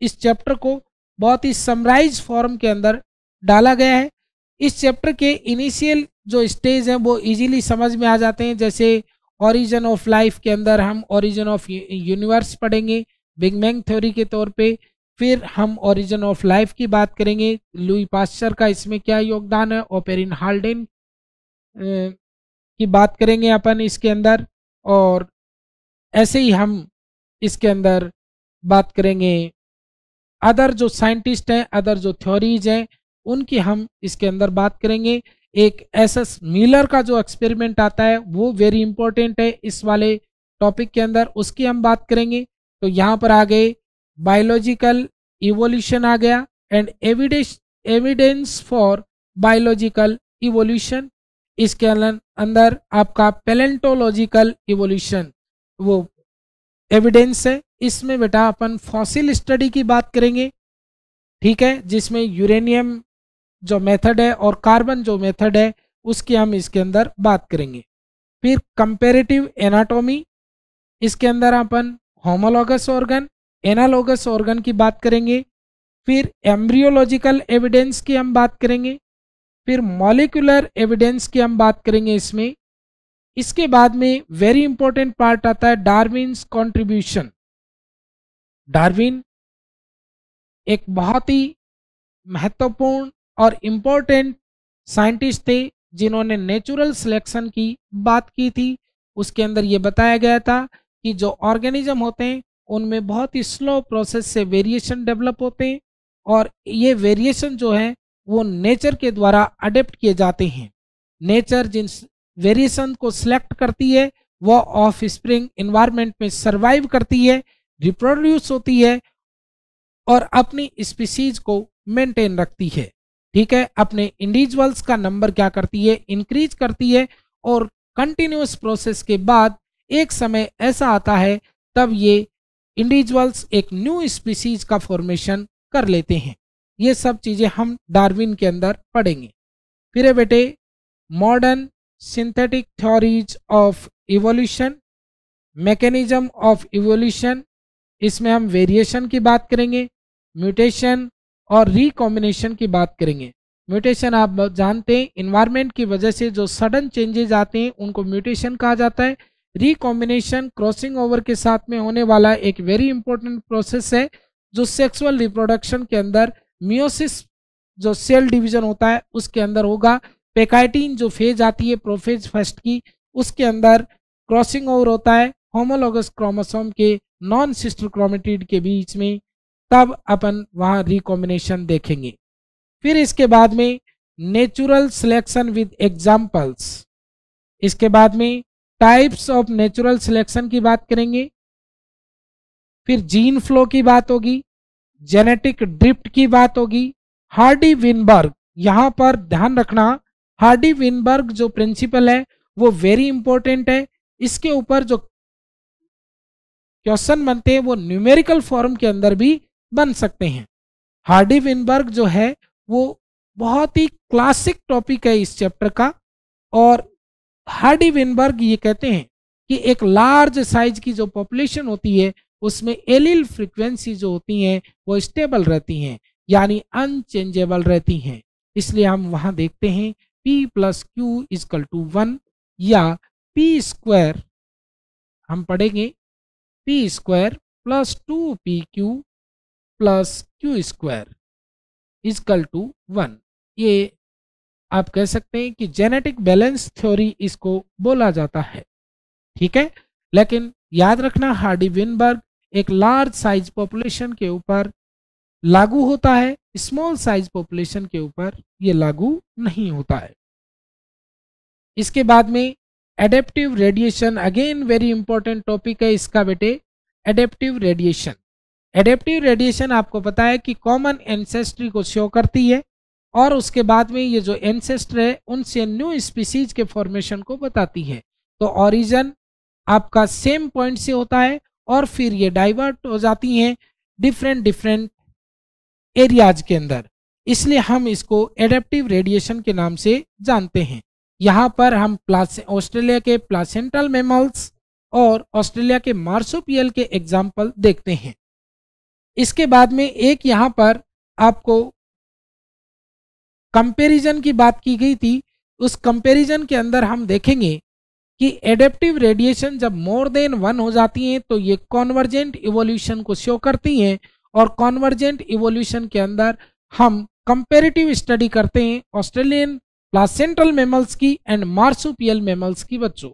इस चैप्टर को बहुत ही समराइज फॉर्म के अंदर डाला गया है। इस चैप्टर के इनिशियल जो स्टेज हैं वो इजीली समझ में आ जाते हैं। जैसे ओरिजिन ऑफ लाइफ के अंदर हम ओरिजिन ऑफ यूनिवर्स पढ़ेंगे बिग बैंग थ्योरी के तौर पे। फिर हम ओरिजिन ऑफ लाइफ की बात करेंगे, लुई पास्चर का इसमें क्या योगदान है, ओपेरिन हाल्डेन की बात करेंगे अपन इसके अंदर। और ऐसे ही हम इसके अंदर बात करेंगे अदर जो साइंटिस्ट हैं, अदर जो थ्योरीज हैं उनकी हम इसके अंदर बात करेंगे। एक एसएस मिलर का जो एक्सपेरिमेंट आता है वो वेरी इंपॉर्टेंट है इस वाले टॉपिक के अंदर, उसकी हम बात करेंगे। तो यहाँ पर आ गए बायोलॉजिकल इवोल्यूशन आ गया and evidence for biological evolution. इसके अंदर आपका पैलेंटोलॉजिकल इवोल्यूशन वो एविडेंस है। इसमें बेटा अपन फॉसिल स्टडी की बात करेंगे। ठीक है, जिसमें यूरेनियम जो मेथड है और कार्बन जो मेथड है उसकी हम इसके अंदर बात करेंगे। फिर कंपैरेटिव एनाटॉमी, इसके अंदर अपन होमोलॉगस ऑर्गन, एनालॉगस ऑर्गन की बात करेंगे। फिर एम्ब्रियोलॉजिकल एविडेंस की हम बात करेंगे। फिर मॉलिक्यूलर एविडेंस की हम बात करेंगे इसमें। इसके बाद में वेरी इंपॉर्टेंट पार्ट आता है डार्विन्स कंट्रीब्यूशन। डार्विन एक बहुत ही महत्वपूर्ण और इम्पोर्टेंट साइंटिस्ट थे जिन्होंने नेचुरल सिलेक्शन की बात की थी। उसके अंदर ये बताया गया था कि जो ऑर्गेनिज्म होते हैं उनमें बहुत ही स्लो प्रोसेस से वेरिएशन डेवलप होते हैं और ये वेरिएशन जो है वो नेचर के द्वारा अडेप्ट किए जाते हैं। नेचर जिन वेरिएशन को सिलेक्ट करती है वो ऑफ स्प्रिंग इन्वायरमेंट में सरवाइव करती है, रिप्रोड्यूस होती है और अपनी स्पीसीज को मेंटेन रखती है। ठीक है, अपने इंडिविजुअल्स का नंबर क्या करती है, इंक्रीज करती है। और कंटिन्यूस प्रोसेस के बाद एक समय ऐसा आता है तब ये इंडिविजुअल्स एक न्यू स्पीसीज का फॉर्मेशन कर लेते हैं। ये सब चीजें हम डार्विन के अंदर पढ़ेंगे। फिर है बेटे modern synthetic theories of evolution, mechanism of evolution. इसमें हम वेरिएशन की बात करेंगे, म्यूटेशन और रिकॉम्बिनेशन की बात करेंगे। म्यूटेशन आप जानते हैं इन्वायरमेंट की वजह से जो सडन चेंजेस आते हैं उनको म्यूटेशन कहा जाता है। रिकॉम्बिनेशन क्रॉसिंग ओवर के साथ में होने वाला एक वेरी इंपॉर्टेंट प्रोसेस है जो सेक्सुअल रिप्रोडक्शन के अंदर मियोसिस जो सेल डिवीजन होता है उसके अंदर होगा। पेकाइटिन जो फेज आती है प्रोफेज फर्स्ट की, उसके अंदर क्रॉसिंग ओवर होता है होमोलॉगस क्रोमोसोम के नॉन सिस्टर क्रोमेटिड के बीच में, तब अपन वहां रिकॉम्बिनेशन देखेंगे। फिर इसके बाद में नेचुरल सिलेक्शन विद एग्जांपल्स, इसके बाद में टाइप्स ऑफ नेचुरल सिलेक्शन की बात करेंगे। फिर जीन फ्लो की बात होगी, जेनेटिक ड्रिफ्ट की बात होगी, हार्डी विनबर्ग यहाँ पर ध्यान रखना, हार्डी विनबर्ग जो प्रिंसिपल है वो वेरी इंपॉर्टेंट है। इसके ऊपर जो क्वेश्चन बनते हैं वो न्यूमेरिकल फॉर्म के अंदर भी बन सकते हैं। हार्डी विनबर्ग जो है वो बहुत ही क्लासिक टॉपिक है इस चैप्टर का। और हार्डी विनबर्ग ये कहते हैं कि एक लार्ज साइज की जो पॉपुलेशन होती है उसमें एलिल फ्रीक्वेंसी जो होती हैं वो स्टेबल रहती हैं, यानी अनचेंजेबल रहती हैं। इसलिए हम वहां देखते हैं p plus q equal to 1 या p स्क्वायर, हम पढ़ेंगे p square plus 2pq plus q square equal to 1। ये आप कह सकते हैं कि जेनेटिक बैलेंस थ्योरी इसको बोला जाता है, ठीक है। लेकिन याद रखना हार्डी विनबर्ग एक लार्ज साइज पॉपुलेशन के ऊपर लागू होता है, स्मॉल साइज पॉपुलेशन के ऊपर ये लागू नहीं होता है। इसके बाद में adaptive radiation, again very important topic है इसका बेटे, एडेप्टिव रेडिएशन। एडेप्टिव रेडिएशन आपको पता है कि कॉमन एंसेस्ट्री को शो करती है और उसके बाद में ये जो एंसेस्टर है उनसे न्यू स्पीसीज के फॉर्मेशन को बताती है। तो ओरिजिन आपका सेम पॉइंट से होता है और फिर ये डाइवर्ट हो जाती हैं डिफरेंट एरियाज के अंदर, इसलिए हम इसको एडेप्टिव रेडिएशन के नाम से जानते हैं। यहाँ पर हम ऑस्ट्रेलिया के प्लासेंटल मैमल्स और ऑस्ट्रेलिया के मार्सुपियल के एग्जाम्पल देखते हैं। इसके बाद में एक यहाँ पर आपको कंपैरिजन की बात की गई थी, उस कंपैरिजन के अंदर हम देखेंगे कि एडेप्टिव रेडिएशन जब मोर देन 1 हो जाती हैं तो ये कॉन्वर्जेंट इवोल्यूशन को शो करती हैं और कॉन्वर्जेंट इवोल्यूशन के अंदर हम कंपैरेटिव स्टडी करते हैं ऑस्ट्रेलियन प्लासेंटल मैमल्स की एंड मार्सुपियल मैमल्स की बच्चों।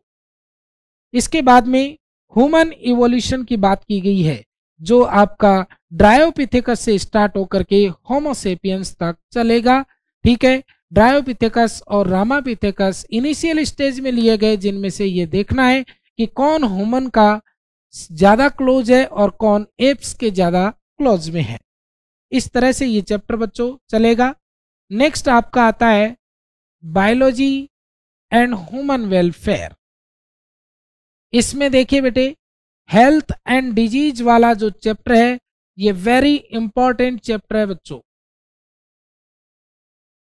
इसके बाद में ह्यूमन इवोल्यूशन की बात की गई है जो आपका ड्रायोपिथेकस से स्टार्ट होकर के होमोसेपियंस तक चलेगा, ठीक है। ड्रायोपिथेकस और रामापिथेकस इनिशियल स्टेज में लिए गए, जिनमें से ये देखना है कि कौन ह्यूमन का ज्यादा क्लोज है और कौन एप्स के ज्यादा क्लोज में है। इस तरह से ये चैप्टर बच्चों चलेगा। नेक्स्ट आपका आता है बायोलॉजी एंड ह्यूमन वेलफेयर। इसमें देखिए बेटे हेल्थ एंड डिजीज वाला जो चैप्टर है ये वेरी इंपॉर्टेंट चैप्टर है बच्चों।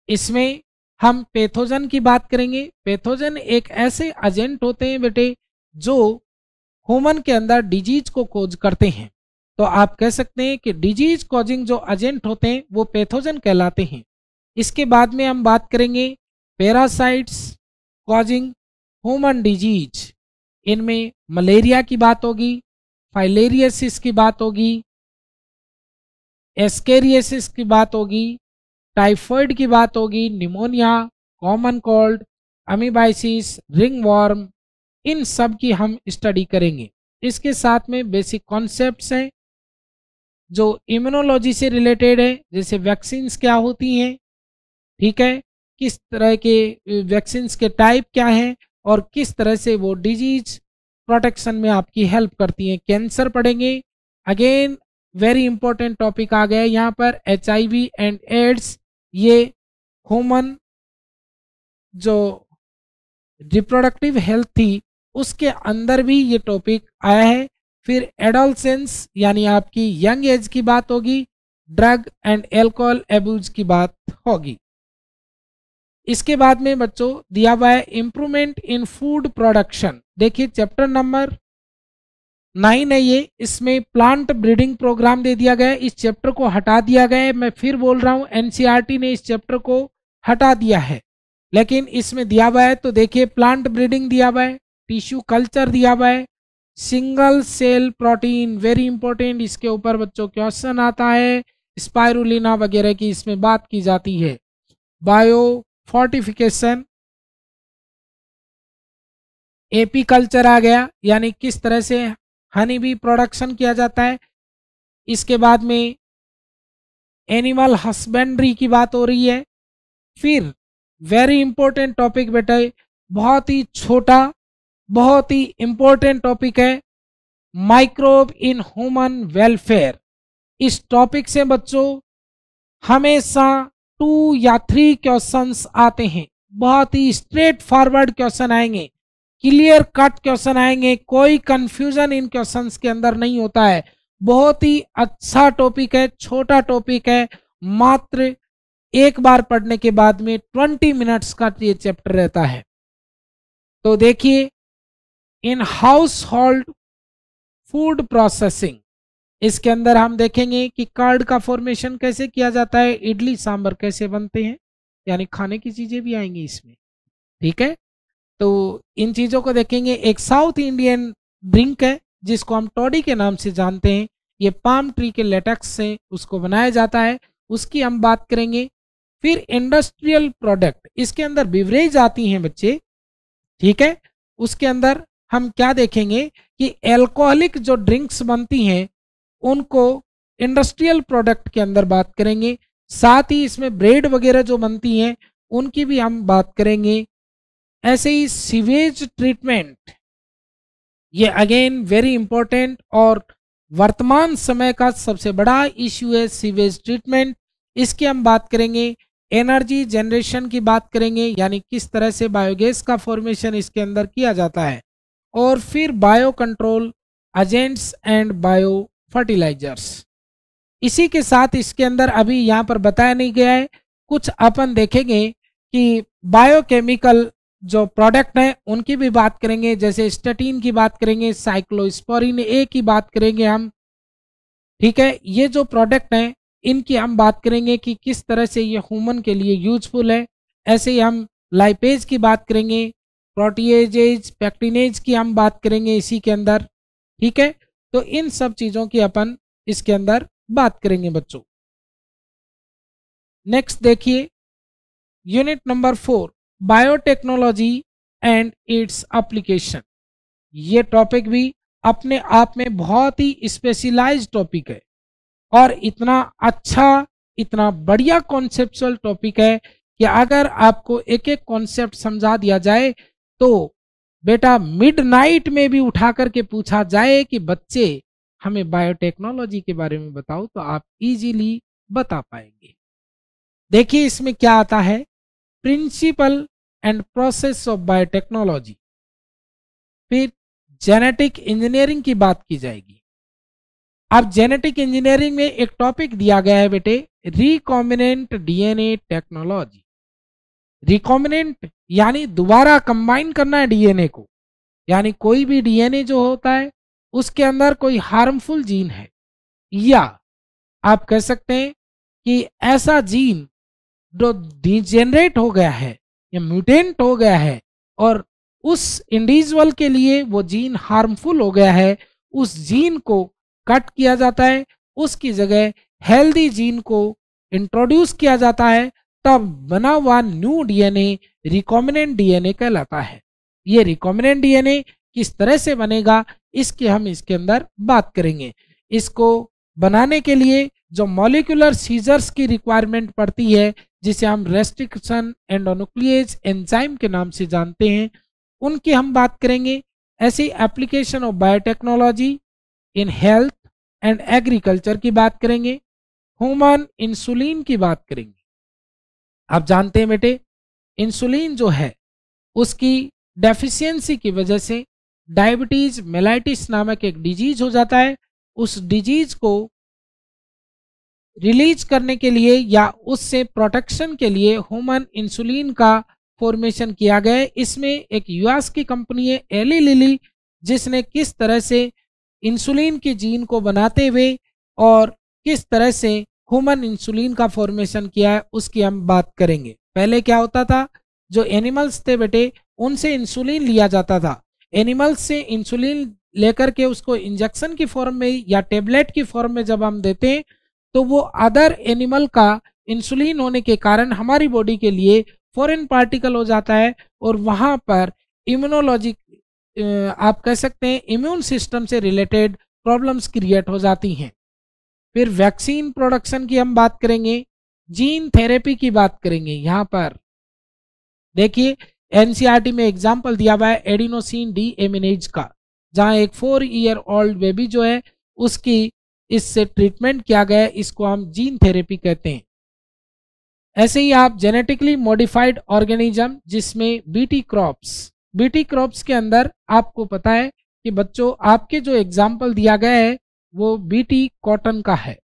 इसमें हम पैथोजन की बात करेंगे। पैथोजन एक ऐसे एजेंट होते हैं बेटे जो ह्यूमन के अंदर डिजीज को कॉज करते हैं। तो आप कह सकते हैं कि डिजीज कॉजिंग जो एजेंट होते हैं वो पैथोजन कहलाते हैं। इसके बाद में हम बात करेंगे पैरासाइट्स कॉजिंग ह्यूमन डिजीज। इनमें मलेरिया की बात होगी, फाइलेरियसिस की बात होगी, एस्केरियसिस की बात होगी, टाइफॉइड की बात होगी, pneumonia, common cold, amoebiasis, ringworm, इन सब की हम स्टडी करेंगे। इसके साथ में बेसिक कॉन्सेप्ट्स हैं जो इम्यूनोलॉजी से रिलेटेड है, जैसे वैक्सीन्स क्या होती हैं, ठीक है, किस तरह के वैक्सीन्स के टाइप क्या हैं और किस तरह से वो डिजीज प्रोटेक्शन में आपकी हेल्प करती हैं। कैंसर पढ़ेंगे, अगेन वेरी इंपॉर्टेंट टॉपिक आ गया यहाँ पर, HIV एंड एड्स। ये ह्यूमन जो रिप्रोडक्टिव हेल्थ थी उसके अंदर भी ये टॉपिक आया है। फिर एडोलसेंस यानी आपकी यंग एज की बात होगी, ड्रग एंड एल्कोहल एब्यूज की बात होगी। इसके बाद में बच्चों दिया हुआ है इम्प्रूवमेंट इन फूड प्रोडक्शन। देखिए चैप्टर नंबर 9 है ये, इसमें प्लांट ब्रीडिंग प्रोग्राम दे दिया गया है। इस चैप्टर को हटा दिया गया है, मैं फिर बोल रहा हूँ NCERT ने इस चैप्टर को हटा दिया है, लेकिन इसमें दिया हुआ है। तो देखिए प्लांट ब्रीडिंग दिया हुआ है, टिश्यू कल्चर दिया हुआ है, single cell protein very important, इसके ऊपर बच्चों क्वेश्चन आता है, स्पाइरुलिना वगैरह की इसमें बात की जाती है। बायो फोर्टिफिकेशन, एपी कल्चर आ गया, यानी किस तरह से हनी बी प्रोडक्शन किया जाता है। इसके बाद में एनिमल हस्बेंड्री की बात हो रही है। फिर वेरी इंपॉर्टेंट टॉपिक बेटा, बहुत ही छोटा बहुत ही इंपॉर्टेंट टॉपिक है, माइक्रोब इन ह्यूमन वेलफेयर। इस टॉपिक से बच्चों हमेशा 2 या 3 क्वेश्चंस आते हैं, बहुत ही स्ट्रेट फॉरवर्ड क्वेश्चन आएंगे, क्लियर कट क्वेश्चन आएंगे, कोई कंफ्यूजन इन क्वेश्चंस के अंदर नहीं होता है। बहुत ही अच्छा टॉपिक है, छोटा टॉपिक है, मात्र एक बार पढ़ने के बाद में 20 मिनट्स का ये चैप्टर रहता है। तो देखिए, in house hold food processing, इसके अंदर हम देखेंगे कि कर्ड का फॉर्मेशन कैसे किया जाता है, इडली सांभर कैसे बनते हैं, यानी खाने की चीजें भी आएंगी इसमें, ठीक है। तो इन चीजों को देखेंगे। एक साउथ इंडियन ड्रिंक है जिसको हम टॉडी के नाम से जानते हैं, ये पाम ट्री के लेटेक्स से उसको बनाया जाता है, उसकी हम बात करेंगे। फिर इंडस्ट्रियल प्रोडक्ट, इसके अंदर बिवरेज आती हैं बच्चे, ठीक है। उसके अंदर हम क्या देखेंगे कि एल्कोहलिक जो ड्रिंक्स बनती हैं उनको इंडस्ट्रियल प्रोडक्ट के अंदर बात करेंगे। साथ ही इसमें ब्रेड वगैरह जो बनती हैं उनकी भी हम बात करेंगे। ऐसे ही सीवेज ट्रीटमेंट, ये अगेन वेरी इंपॉर्टेंट और वर्तमान समय का सबसे बड़ा इश्यू है सीवेज ट्रीटमेंट, इसकी हम बात करेंगे। एनर्जी जनरेशन की बात करेंगे, यानी किस तरह से बायोगैस का फॉर्मेशन इसके अंदर किया जाता है। और फिर biocontrol agents and biofertilizers. इसी के साथ इसके अंदर अभी यहाँ पर बताया नहीं गया है, कुछ अपन देखेंगे कि बायोकेमिकल जो प्रोडक्ट हैं उनकी भी बात करेंगे, जैसे स्टेटिन की बात करेंगे, साइक्लोस्पोरिन ए की बात करेंगे हम, ठीक है। ये जो प्रोडक्ट हैं इनकी हम बात करेंगे कि किस तरह से ये ह्यूमन के लिए यूजफुल है। ऐसे ही हम लाइपेज की बात करेंगे, प्रोटीएजेज, पैक्टिनेज की हम बात करेंगे इसी के अंदर, ठीक है। तो इन सब चीज़ों की अपन इसके अंदर बात करेंगे बच्चों। नेक्स्ट देखिए, unit number 4, biotechnology and its application. ये टॉपिक भी अपने आप में बहुत ही स्पेशलाइज्ड टॉपिक है और इतना अच्छा, इतना बढ़िया कॉन्सेप्चुअल टॉपिक है कि अगर आपको एक एक कॉन्सेप्ट समझा दिया जाए तो बेटा मिडनाइट में भी उठा करके पूछा जाए कि बच्चे हमें बायोटेक्नोलॉजी के बारे में बताओ तो आप इजीली बता पाएंगे। देखिए इसमें क्या आता है, principle and process of biotechnology. फिर जेनेटिक इंजीनियरिंग की बात की जाएगी। अब जेनेटिक इंजीनियरिंग में एक टॉपिक दिया गया है बेटे, रिकॉम्बिनेंट डीएनए टेक्नोलॉजी। रिकॉम्बिनेंट यानी दोबारा कंबाइन करना है डीएनए को, यानी कोई भी डीएनए जो होता है उसके अंदर कोई हार्मफुल जीन है, या आप कह सकते हैं कि ऐसा जीन जो डिजेनरेट हो गया है या म्यूटेंट हो गया है और उस इंडिविजुअल के लिए वो जीन हार्मफुल हो गया है, उस जीन को कट किया जाता है, उसकी जगह हेल्दी जीन को इंट्रोड्यूस किया जाता है, तब बना हुआ न्यू डीएनए रिकॉम्बिनेंट डीएनए कहलाता है। ये रिकॉम्बिनेंट डीएनए किस तरह से बनेगा इसकी हम इसके अंदर बात करेंगे। इसको बनाने के लिए जो मॉलिक्यूलर सीजर्स की रिक्वायरमेंट पड़ती है, जिसे हम रेस्ट्रिक्शन एंडोन्यूक्लिएज एंजाइम के नाम से जानते हैं, उनकी हम बात करेंगे। ऐसी application of biotechnology in health and agriculture की बात करेंगे। ह्यूमन इंसुलिन की बात करेंगे। आप जानते हैं बेटे इंसुलिन जो है उसकी डेफिशिएंसी की वजह से डायबिटीज मेलाइटिस नामक एक डिजीज हो जाता है। उस डिजीज को रिलीज करने के लिए या उससे प्रोटेक्शन के लिए ह्यूमन इंसुलिन का फॉर्मेशन किया गया है। इसमें एक यूएस की कंपनी है एली लिली, जिसने किस तरह से इंसुलिन के जीन को बनाते हुए और किस तरह से ह्यूमन इंसुलिन का फॉर्मेशन किया है उसकी हम बात करेंगे। पहले क्या होता था, जो एनिमल्स थे बेटे उनसे इंसुलिन लिया जाता था। एनिमल्स से इंसुलिन लेकर के उसको इंजेक्शन की फॉर्म में या टेबलेट की फॉर्म में जब हम देते हैं तो वो अदर एनिमल का इंसुलिन होने के कारण हमारी बॉडी के लिए फॉरेन पार्टिकल हो जाता है और वहाँ पर इम्यूनोलॉजी आप कह सकते हैं इम्यून सिस्टम से रिलेटेड प्रॉब्लम्स क्रिएट हो जाती हैं। फिर वैक्सीन प्रोडक्शन की हम बात करेंगे, जीन थेरेपी की बात करेंगे। यहाँ पर देखिए एनसीईआरटी में एग्जाम्पल दिया हुआ है एडिनोसिन डी एमिनेज का, जहाँ एक 4 ईयर ओल्ड बेबी जो है उसकी इससे ट्रीटमेंट किया गया है, इसको हम जीन थेरेपी कहते हैं। ऐसे ही आप जेनेटिकली मॉडिफाइड ऑर्गेनिज्म जिसमें बीटी क्रॉप्स के अंदर आपको पता है कि बच्चों आपके जो एग्जाम्पल दिया गया है वो बीटी कॉटन का है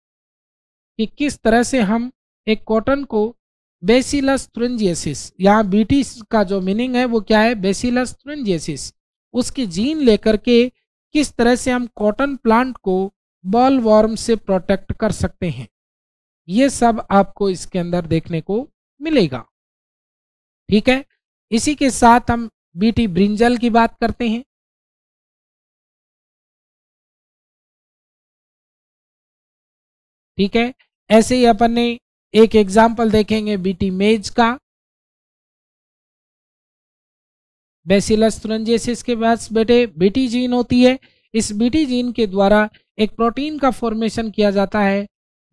कि किस तरह से हम एक कॉटन को बेसिलस thuringiensis, यहाँ बीटी का जो मीनिंग है वो क्या है, बेसिलस thuringiensis, उसकी जीन लेकर के किस तरह से हम कॉटन प्लांट को बॉल वॉर्म से प्रोटेक्ट कर सकते हैं, ये सब आपको इसके अंदर देखने को मिलेगा। ठीक है, इसी के साथ हम बीटी ब्रिंजल की बात करते हैं। ठीक है, ऐसे ही अपन ने एक एग्जाम्पल देखेंगे बीटी मेज का। बेसिलस thuringiensis के पास बेटे बीटी जीन होती है। इस बीटी जीन के द्वारा एक प्रोटीन का फॉर्मेशन किया जाता है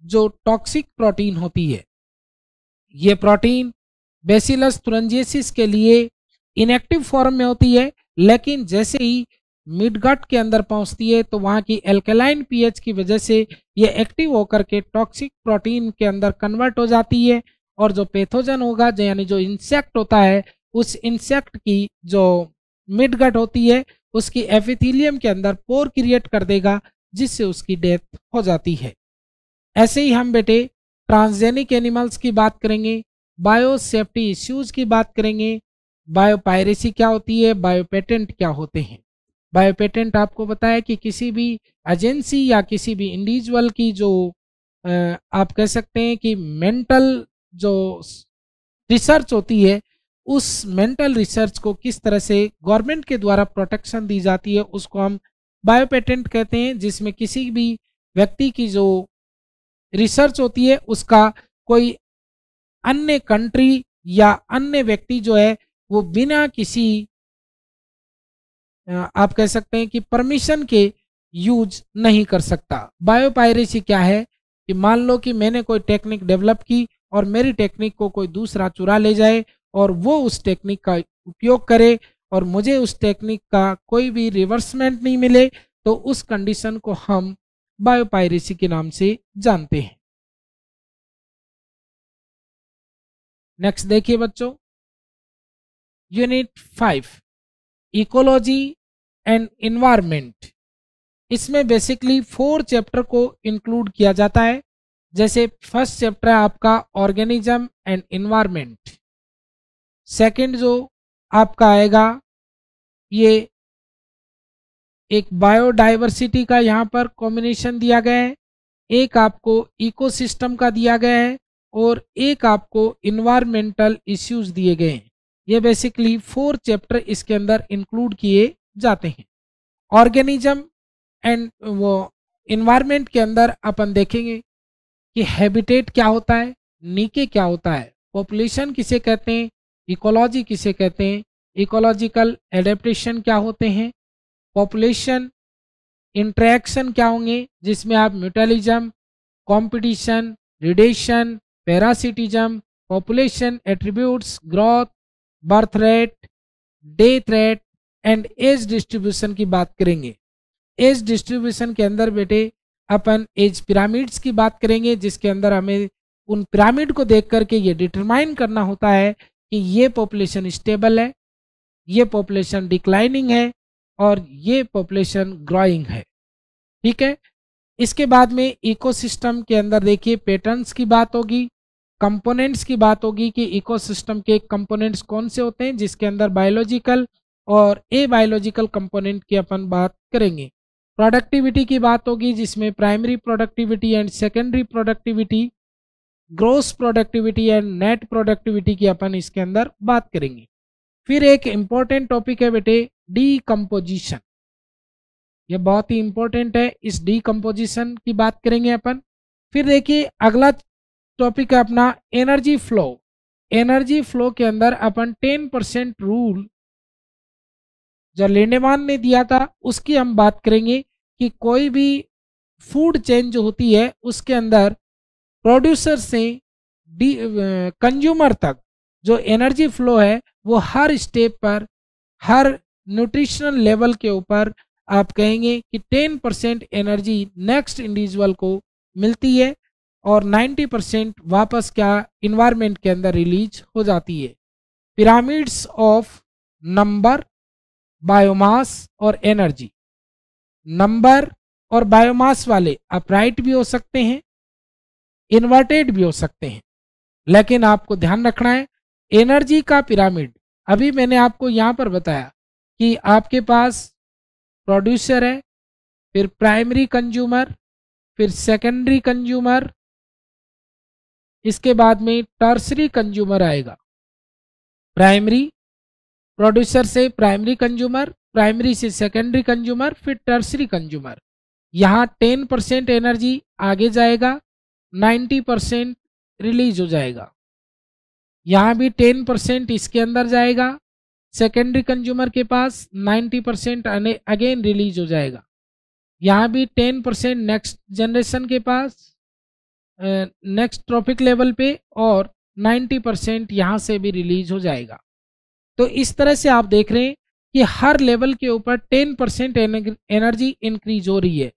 जो टॉक्सिक प्रोटीन होती है। ये प्रोटीन बेसिलस thuringiensis के लिए इनएक्टिव फॉर्म में होती है, लेकिन जैसे ही मिडगट के अंदर पहुंचती है तो वहां की एल्कलाइन पीएच की वजह से ये एक्टिव होकर के टॉक्सिक प्रोटीन के अंदर कन्वर्ट हो जाती है, और जो पैथोजन होगा यानी जो इंसेक्ट होता है उस इंसेक्ट की जो मिडगट होती है उसकी एपिथेलियम के अंदर पोर क्रिएट कर देगा जिससे उसकी डेथ हो जाती है। ऐसे ही हम बेटे ट्रांसजेनिक एनिमल्स की बात करेंगे, बायो सेफ्टी इश्यूज की बात करेंगे, बायोपायरेसी क्या होती है, बायोपेटेंट क्या होते हैं। बायोपेटेंट आपको पता है कि किसी भी एजेंसी या किसी भी इंडिविजुअल की जो आप कह सकते हैं कि मेंटल जो रिसर्च होती है उस मेंटल रिसर्च को किस तरह से गवर्नमेंट के द्वारा प्रोटेक्शन दी जाती है उसको हम बायोपेटेंट कहते हैं, जिसमें किसी भी व्यक्ति की जो रिसर्च होती है उसका कोई अन्य कंट्री या अन्य व्यक्ति जो है वो बिना किसी आप कह सकते हैं कि परमिशन के यूज नहीं कर सकता। बायोपायरेसी क्या है कि मान लो कि मैंने कोई टेक्निक डेवलप की और मेरी टेक्निक को कोई दूसरा चुरा ले जाए और वो उस टेक्निक का उपयोग करे और मुझे उस टेक्निक का कोई भी रिवर्समेंट नहीं मिले, तो उस कंडीशन को हम बायोपायरेसी के नाम से जानते हैं। नेक्स्ट देखिए बच्चों, यूनिट 5 इकोलॉजी एंड इन्वायरमेंट। इसमें बेसिकली 4 चैप्टर को इंक्लूड किया जाता है। जैसे फर्स्ट चैप्टर है आपका ऑर्गेनिज्म एंड इन्वायरमेंट, सेकंड जो आपका आएगा ये एक बायोडाइवर्सिटी का यहाँ पर कॉम्बिनेशन दिया गया है, एक आपको इकोसिस्टम का दिया गया है और एक आपको इन्वायरमेंटल इश्यूज दिए गए हैं। ये बेसिकली 4 चैप्टर इसके अंदर इंक्लूड किए जाते हैं। ऑर्गेनिज्म एंड वो इन्वायरमेंट के अंदर अपन देखेंगे कि हैबिटेट क्या होता है, नीके क्या होता है, पॉपुलेशन किसे कहते हैं, इकोलॉजी किसे कहते हैं, इकोलॉजिकल एडेप्टेशन क्या होते हैं, पॉपुलेशन इंटरेक्शन क्या होंगे जिसमें आप mutualism, competition, predation, parasitism, population attributes, growth, birth rate, death rate and age distribution की बात करेंगे। एज डिस्ट्रीब्यूशन के अंदर बेटे अपन एज पिरामिड्स की बात करेंगे, जिसके अंदर हमें उन पिरामिड को देख करके ये डिटरमाइन करना होता है कि ये पॉपुलेशन स्टेबल है, ये पॉपुलेशन डिक्लाइनिंग है और ये पॉपुलेशन ग्रोइंग है। ठीक है, इसके बाद में इकोसिस्टम के अंदर देखिए पैटर्न्स की बात होगी, कंपोनेंट्स की बात होगी कि इकोसिस्टम के कंपोनेंट्स कौन से होते हैं, जिसके अंदर बायोलॉजिकल और ए बायोलॉजिकल कंपोनेंट की अपन बात करेंगे। प्रोडक्टिविटी की बात होगी जिसमें primary productivity and secondary productivity, gross productivity and net productivity की अपन इसके अंदर बात करेंगे। फिर एक इंपॉर्टेंट टॉपिक है बेटे डीकम्पोजिशन, ये बहुत ही इंपॉर्टेंट है, इस डीकम्पोजिशन की बात करेंगे अपन। फिर देखिए अगला टॉपिक है अपना एनर्जी फ्लो। एनर्जी फ्लो के अंदर अपन 10% रूल जो लिंडेमान ने दिया था उसकी हम बात करेंगे कि कोई भी फूड चेन जो होती है उसके अंदर प्रोड्यूसर से कंज्यूमर तक जो एनर्जी फ्लो है वो हर स्टेप पर, हर न्यूट्रिशनल लेवल के ऊपर आप कहेंगे कि 10% एनर्जी नेक्स्ट इंडिविजुअल को मिलती है। और 90% वापस क्या इन्वायरमेंट के अंदर रिलीज हो जाती है। पिरामिड्स ऑफ नंबर, बायोमास और एनर्जी। नंबर और बायोमास वाले अपराइट भी हो सकते हैं, इन्वर्टेड भी हो सकते हैं, लेकिन आपको ध्यान रखना है एनर्जी का पिरामिड। अभी मैंने आपको यहाँ पर बताया कि आपके पास प्रोड्यूसर है, फिर प्राइमरी कंज्यूमर, फिर सेकेंडरी कंज्यूमर, इसके बाद में टर्सरी कंज्यूमर आएगा। प्राइमरी प्रोड्यूसर से प्राइमरी कंज्यूमर, प्राइमरी से सेकेंडरी कंज्यूमर, फिर टर्सरी कंज्यूमर। यहाँ 10% एनर्जी आगे जाएगा, 90% रिलीज हो जाएगा। यहाँ भी 10% इसके अंदर जाएगा, सेकेंडरी कंज्यूमर के पास 90% अगेन रिलीज हो जाएगा। यहाँ भी 10% नेक्स्ट जनरेशन के पास, नेक्स्ट ट्रॉपिक लेवल पे, और 90% यहाँ से भी रिलीज हो जाएगा। तो इस तरह से आप देख रहे हैं कि हर लेवल के ऊपर 10% एनर्जी इंक्रीज हो रही है,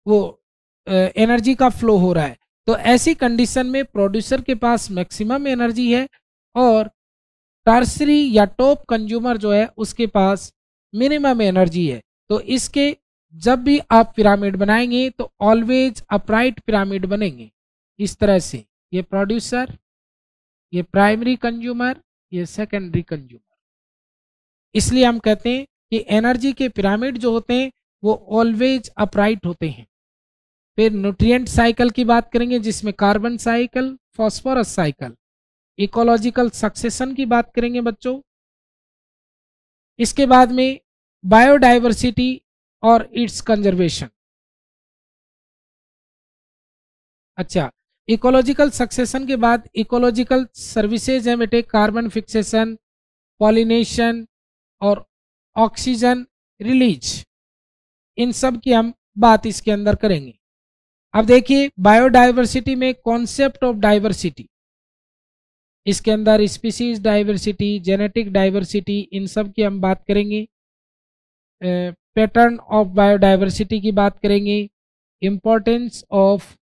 वो एनर्जी का फ्लो हो रहा है। तो ऐसी कंडीशन में प्रोड्यूसर के पास मैक्सिमम एनर्जी है और टर्सरी या टॉप कंज्यूमर जो है उसके पास मिनिमम एनर्जी है। तो इसके जब भी आप पिरामिड बनाएंगे तो ऑलवेज अपराइट पिरामिड बनेंगे इस तरह से, ये प्रोड्यूसर, ये प्राइमरी कंज्यूमर, ये सेकेंडरी कंज्यूमर। इसलिए हम कहते हैं कि एनर्जी के पिरामिड जो होते हैं वो ऑलवेज अपराइट होते हैं। फिर न्यूट्रिएंट साइकिल की बात करेंगे जिसमें carbon cycle, phosphorus cycle, ecological succession की बात करेंगे बच्चों। इसके बाद में बायोडाइवर्सिटी और इट्स कंजर्वेशन। अच्छा, इकोलॉजिकल सक्सेशन के बाद इकोलॉजिकल सर्विसेज है बेटे, कार्बन फिक्सेशन, पॉलिनेशन और ऑक्सीजन रिलीज, इन सब की हम बात इसके अंदर करेंगे। अब देखिए बायोडाइवर्सिटी में कॉन्सेप्ट ऑफ डाइवर्सिटी, इसके अंदर स्पीसीज डाइवर्सिटी, जेनेटिक डाइवर्सिटी, इन सब की हम बात करेंगे। पैटर्न ऑफ बायोडाइवर्सिटी की बात करेंगे, इम्पोर्टेंस ऑफ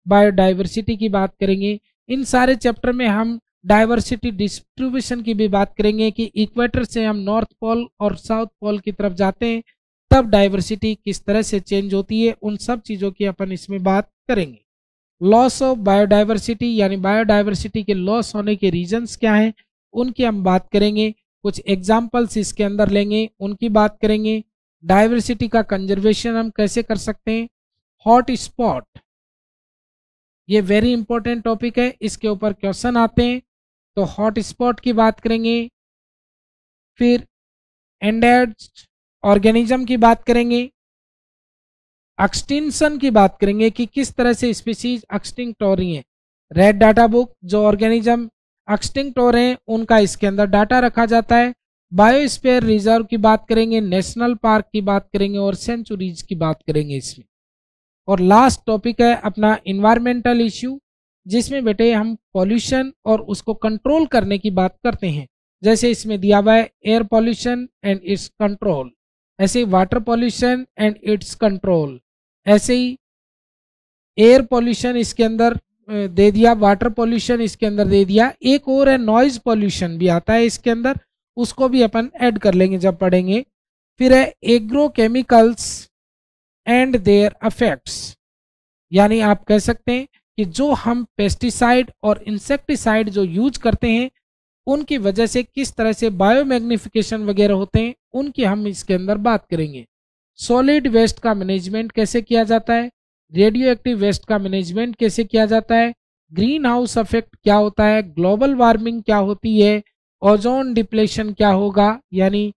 बायोडाइवर्सिटी की बात करेंगे। इन सारे चैप्टर में हम डाइवर्सिटी डिस्ट्रीब्यूशन की भी बात करेंगे कि इक्वेटर से हम नॉर्थ पोल और साउथ पोल की तरफ जाते हैं तब डाइवर्सिटी किस तरह से चेंज होती है, उन सब चीज़ों की अपन इसमें बात करेंगे। लॉस ऑफ बायोडाइवर्सिटी यानी बायोडाइवर्सिटी के लॉस होने के रीजंस क्या हैं उनकी हम बात करेंगे, कुछ एग्जाम्पल्स इसके अंदर लेंगे, उनकी बात करेंगे। डाइवर्सिटी का कंजर्वेशन हम कैसे कर सकते हैं। हॉट स्पॉट, ये वेरी इंपॉर्टेंट टॉपिक है, इसके ऊपर क्वेश्चन आते हैं, तो हॉट स्पॉट की बात करेंगे। फिर एंडेंजर्ड ऑर्गेनिज्म की बात करेंगे, एक्सटिंक्शन की बात करेंगे कि किस तरह से स्पीसीज एक्सटिंक्ट हो रही हैं। रेड डाटा बुक, जो ऑर्गेनिज्म एक्सटिंक्ट हो रहे हैं उनका इसके अंदर डाटा रखा जाता है। बायोस्फीयर रिजर्व की बात करेंगे, नेशनल पार्क की बात करेंगे और सेंचुरीज की बात करेंगे इसमें। और लास्ट टॉपिक है अपना इन्वायरमेंटल इश्यू, जिसमें बेटे हम पॉल्यूशन और उसको कंट्रोल करने की बात करते हैं। जैसे इसमें दिया हुआ है air pollution and its control, ऐसे ही water pollution and its control, ऐसे ही एयर पॉल्यूशन इसके अंदर दे दिया, वाटर पॉल्यूशन इसके अंदर दे दिया। एक और है नॉइज पॉल्यूशन भी आता है इसके अंदर, उसको भी अपन ऐड कर लेंगे जब पढ़ेंगे। फिर है agro chemicals and there effects, यानी आप कह सकते हैं कि जो हम पेस्टिसाइड और इंसेक्टिसाइड जो यूज करते हैं उनकी वजह से किस तरह से बायोमैग्निफिकेशन वगैरह होते हैं उनकी हम इसके अंदर बात करेंगे। सॉलिड वेस्ट का मैनेजमेंट कैसे किया जाता है, रेडियो एक्टिव वेस्ट का मैनेजमेंट कैसे किया जाता है, ग्रीन हाउस इफेक्ट क्या होता है, ग्लोबल वार्मिंग क्या होती है, ओजोन डिप्लेशन क्या होगा, यानी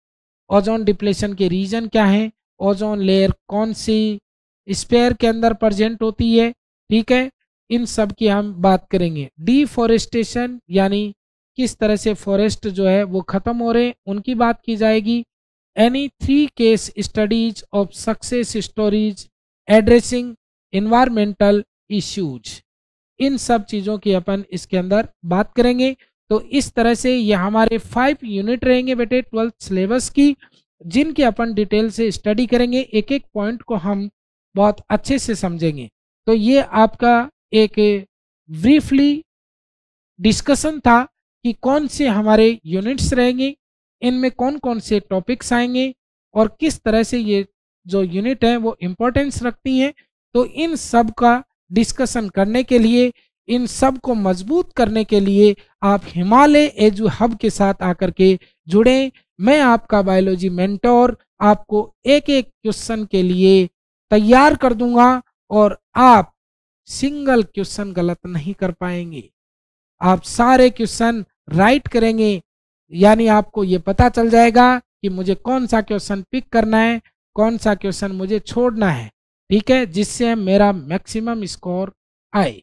ओजोन डिप्लेशन के रीजन क्या हैं, ओजोन लेयर कौन सी स्फीयर के अंदर प्रेजेंट होती है, ठीक है, इन सब की हम बात करेंगे। डिफॉरेस्टेशन यानी किस तरह से फॉरेस्ट जो है वो खत्म हो रहे हैं उनकी बात की जाएगी। Any 3 case studies of success stories addressing environmental issues, इन सब चीज़ों की अपन इसके अंदर बात करेंगे। तो इस तरह से ये हमारे 5 यूनिट रहेंगे बेटे 12th सिलेबस की, जिनकी अपन डिटेल से स्टडी करेंगे, एक एक पॉइंट को हम बहुत अच्छे से समझेंगे। तो ये आपका एक ब्रीफली डिस्कशन था कि कौन से हमारे यूनिट्स रहेंगे, इनमें कौन कौन से टॉपिक्स आएंगे और किस तरह से ये जो यूनिट है वो इम्पोर्टेंस रखती हैं। तो इन सब का डिस्कशन करने के लिए, इन सब को मजबूत करने के लिए आप हिमालय एजू हब के साथ आकर के जुड़ें। मैं आपका बायोलॉजी मेंटोर आपको एक एक क्वेश्चन के लिए तैयार कर दूंगा और आप सिंगल क्वेश्चन गलत नहीं कर पाएंगे, आप सारे क्वेश्चन राइट करेंगे। यानी आपको ये पता चल जाएगा कि मुझे कौन सा क्वेश्चन पिक करना है, कौन सा क्वेश्चन मुझे छोड़ना है, ठीक है, जिससे मेरा मैक्सिमम स्कोर आए।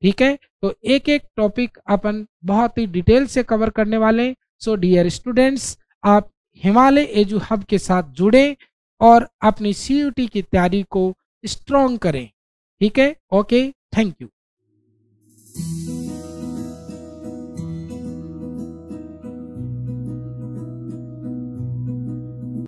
ठीक है, तो एक एक टॉपिक अपन बहुत ही डिटेल से कवर करने वाले। सो डियर स्टूडेंट्स, आप हिमालय एजू हब के साथ जुड़ें और अपनी CUT की तैयारी को स्ट्रॉन्ग करें। ठीक है, ओके, थैंक यू।